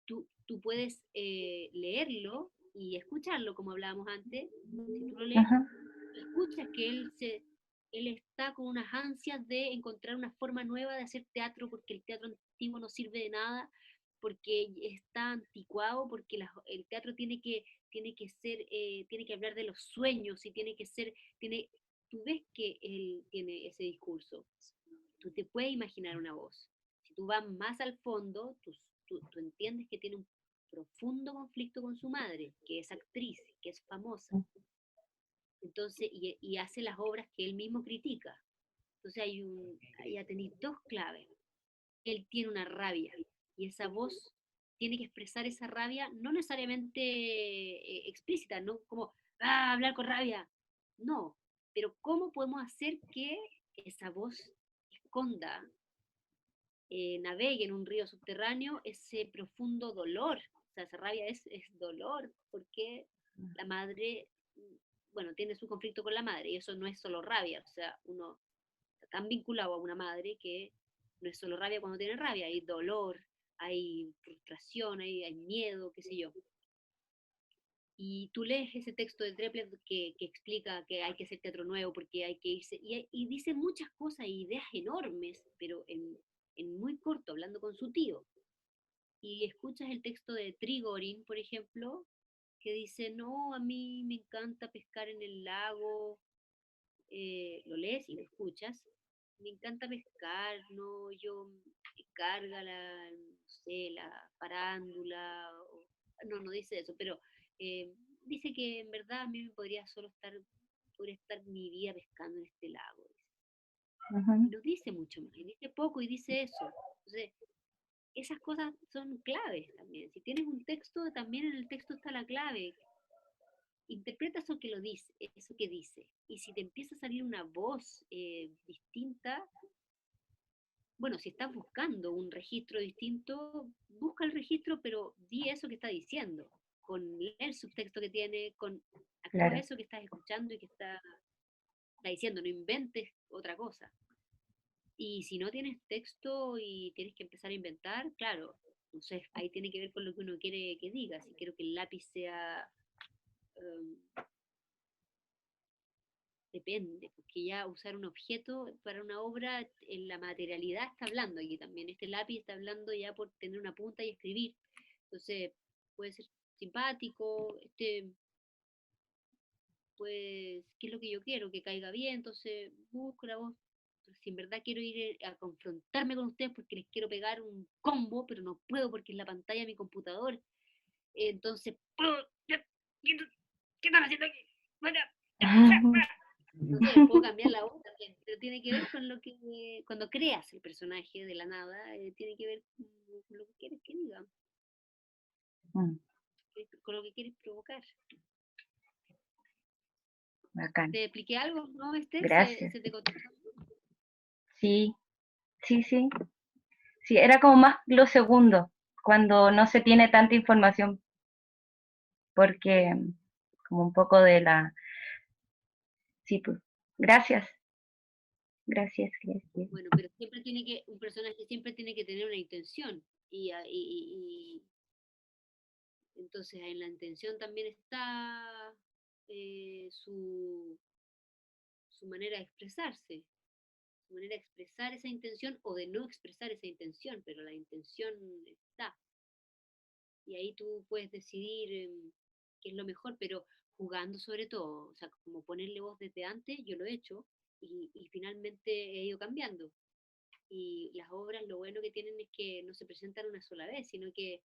tú puedes leerlo y escucharlo, como hablábamos antes. Si tú lo lees, Ajá. escuchas que él está con unas ansias de encontrar una forma nueva de hacer teatro, porque el teatro antiguo no sirve de nada, porque está anticuado, porque el teatro tiene que ser, tiene que hablar de los sueños y tiene que ser, tú ves que él tiene ese discurso, tú te puedes imaginar una voz. Si tú vas más al fondo, tú entiendes que tiene un profundo conflicto con su madre, que es actriz, que es famosa. Entonces, y hace las obras que él mismo critica. Entonces ya tenéis dos claves. Él tiene una rabia y esa voz tiene que expresar esa rabia, no necesariamente explícita, no como, hablar con rabia. No, pero ¿cómo podemos hacer que esa voz esconda, navegue en un río subterráneo ese profundo dolor? O sea, esa rabia es dolor, porque la madre, bueno, tiene su conflicto con la madre, y eso no es solo rabia, o sea, uno está tan vinculado a una madre que no es solo rabia cuando tiene rabia, hay dolor, hay frustración, hay miedo, qué sé yo. Y tú lees ese texto de Treplev que explica que hay que hacer teatro nuevo porque hay que irse, y dice muchas cosas, ideas enormes, pero en muy corto, hablando con su tío. Y escuchas el texto de Trigorin, por ejemplo, que dice, no, a mí me encanta pescar en el lago, lo lees y lo escuchas, me encanta pescar, no, yo carga no sé, la parándula, no dice eso, pero dice que en verdad a mí me podría estar mi vida pescando en este lago. Y no dice mucho más, y dice poco y dice eso. Entonces, esas cosas son claves también. Si tienes un texto, también en el texto está la clave. Interpreta eso que lo dice, eso que dice. Y si te empieza a salir una voz distinta, bueno, si estás buscando un registro distinto, busca el registro, pero di eso que está diciendo, con el subtexto que tiene, actúa Claro. eso que estás escuchando y que está diciendo, no inventes otra cosa. Y si no tienes texto y tienes que empezar a inventar, claro, no sé, ahí tiene que ver con lo que uno quiere que diga. Si quiero que el lápiz sea depende, porque ya usar un objeto para una obra, en la materialidad está hablando aquí también. Este lápiz está hablando ya por tener una punta y escribir. Entonces, puede ser simpático, pues, ¿qué es lo que yo quiero? Que caiga bien, entonces busco la voz. Pero si en verdad quiero ir a confrontarme con ustedes porque les quiero pegar un combo, pero no puedo porque es la pantalla de mi computador. Entonces, ¿qué están haciendo aquí? No sé, puedo cambiar la voz también, pero tiene que ver con lo que, cuando creas el personaje de la nada, tiene que ver con lo que quieres que diga, Mm, con lo que quieres provocar. Bacán. ¿Te expliqué algo, no, Esther? Gracias. ¿Se te contestó? Sí, sí, sí. Sí, era como más lo segundo, cuando no se tiene tanta información, porque como un poco de la... Sí, pues, gracias, gracias, gracias. Bueno, pero siempre tiene que, un personaje siempre tiene que tener una intención. Y entonces en la intención también está su manera de expresarse, su manera de expresar esa intención o de no expresar esa intención, pero la intención está. Y ahí tú puedes decidir qué es lo mejor, pero jugando sobre todo, o sea, como ponerle voz desde antes, yo lo he hecho y finalmente he ido cambiando. Y las obras lo bueno que tienen es que no se presentan una sola vez, sino que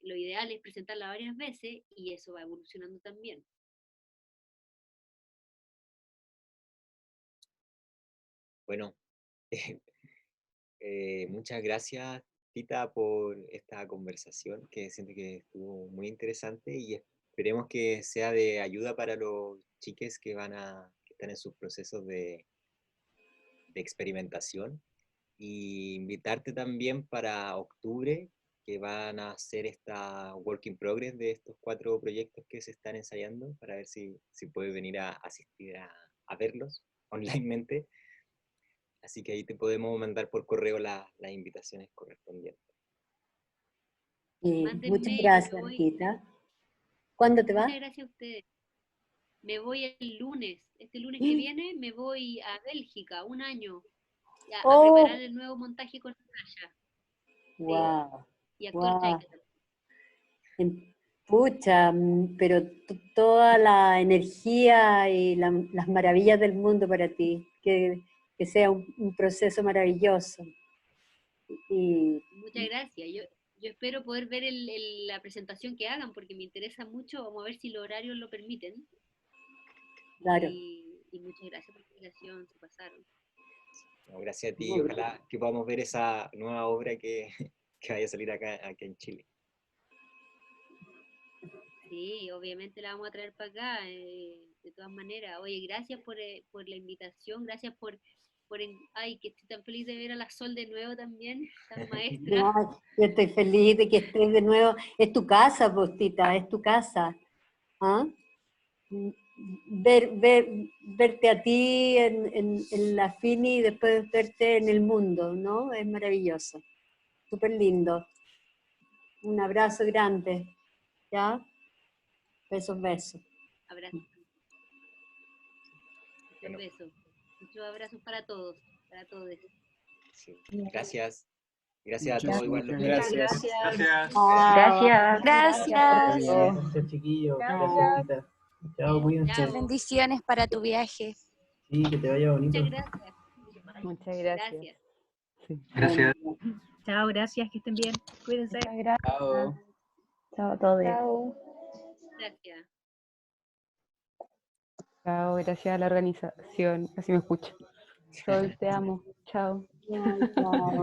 lo ideal es presentarla varias veces y eso va evolucionando también. Bueno, muchas gracias, Tita, por esta conversación que siento que estuvo muy interesante y esperemos que sea de ayuda para los chiques que que están en sus procesos de experimentación. Y invitarte también para octubre, que van a hacer esta work in progress de estos 4 proyectos que se están ensayando, para ver si puedes venir a asistir a verlos onlinemente. Así que ahí te podemos mandar por correo las invitaciones correspondientes. Muchas Mándenme, yo me gracias, voy. Tita. ¿Cuándo te vas? Muchas gracias a ustedes. Me voy el lunes. Este lunes que viene me voy a Bélgica, un año, a preparar Oh, el nuevo montaje con Naya. Sí, wow, y actor wow. Chaika también. Pucha, pero toda la energía y las maravillas del mundo para ti. Que sea un proceso maravilloso. Y Muchas gracias. Yo espero poder ver la presentación que hagan porque me interesa mucho. Vamos a ver si los horarios lo permiten. claro. Y muchas gracias por la invitación, se pasaron. No, gracias a ti, ojalá que podamos ver esa nueva obra que vaya a salir acá en Chile. Sí, obviamente la vamos a traer para acá, de todas maneras. Oye, gracias por la invitación, gracias ay, que estoy tan feliz de ver a la Sol de nuevo también, tan maestra. No, yo estoy feliz de que estés de nuevo. Es tu casa, Postita, es tu casa. ¿Ah? Verte a ti en la Fini y después verte en el mundo, ¿no? Es maravilloso. Súper lindo. Un abrazo grande. ¿Ya? Besos, besos. Abrazo. Muchos besos. Muchos abrazos para todos, para todos. Sí. Gracias. Gracias a Muchas todos igual. Muchas gracias. Gracias. Gracias. Gracias. Gracias, chiquillos. Gracias, Tita. Chao, cuídense. Chao. Bendiciones para tu viaje. Sí, que te vaya bonito. Muchas gracias. Muchas gracias. Gracias. Sí. Gracias. Chao, gracias, que estén bien. Cuídense. Muchas gracias. Chao. Chao a todos. Chao. Gracias. Chao, gracias a la organización. Así me escucho. Sol, te amo. Chao. Chao.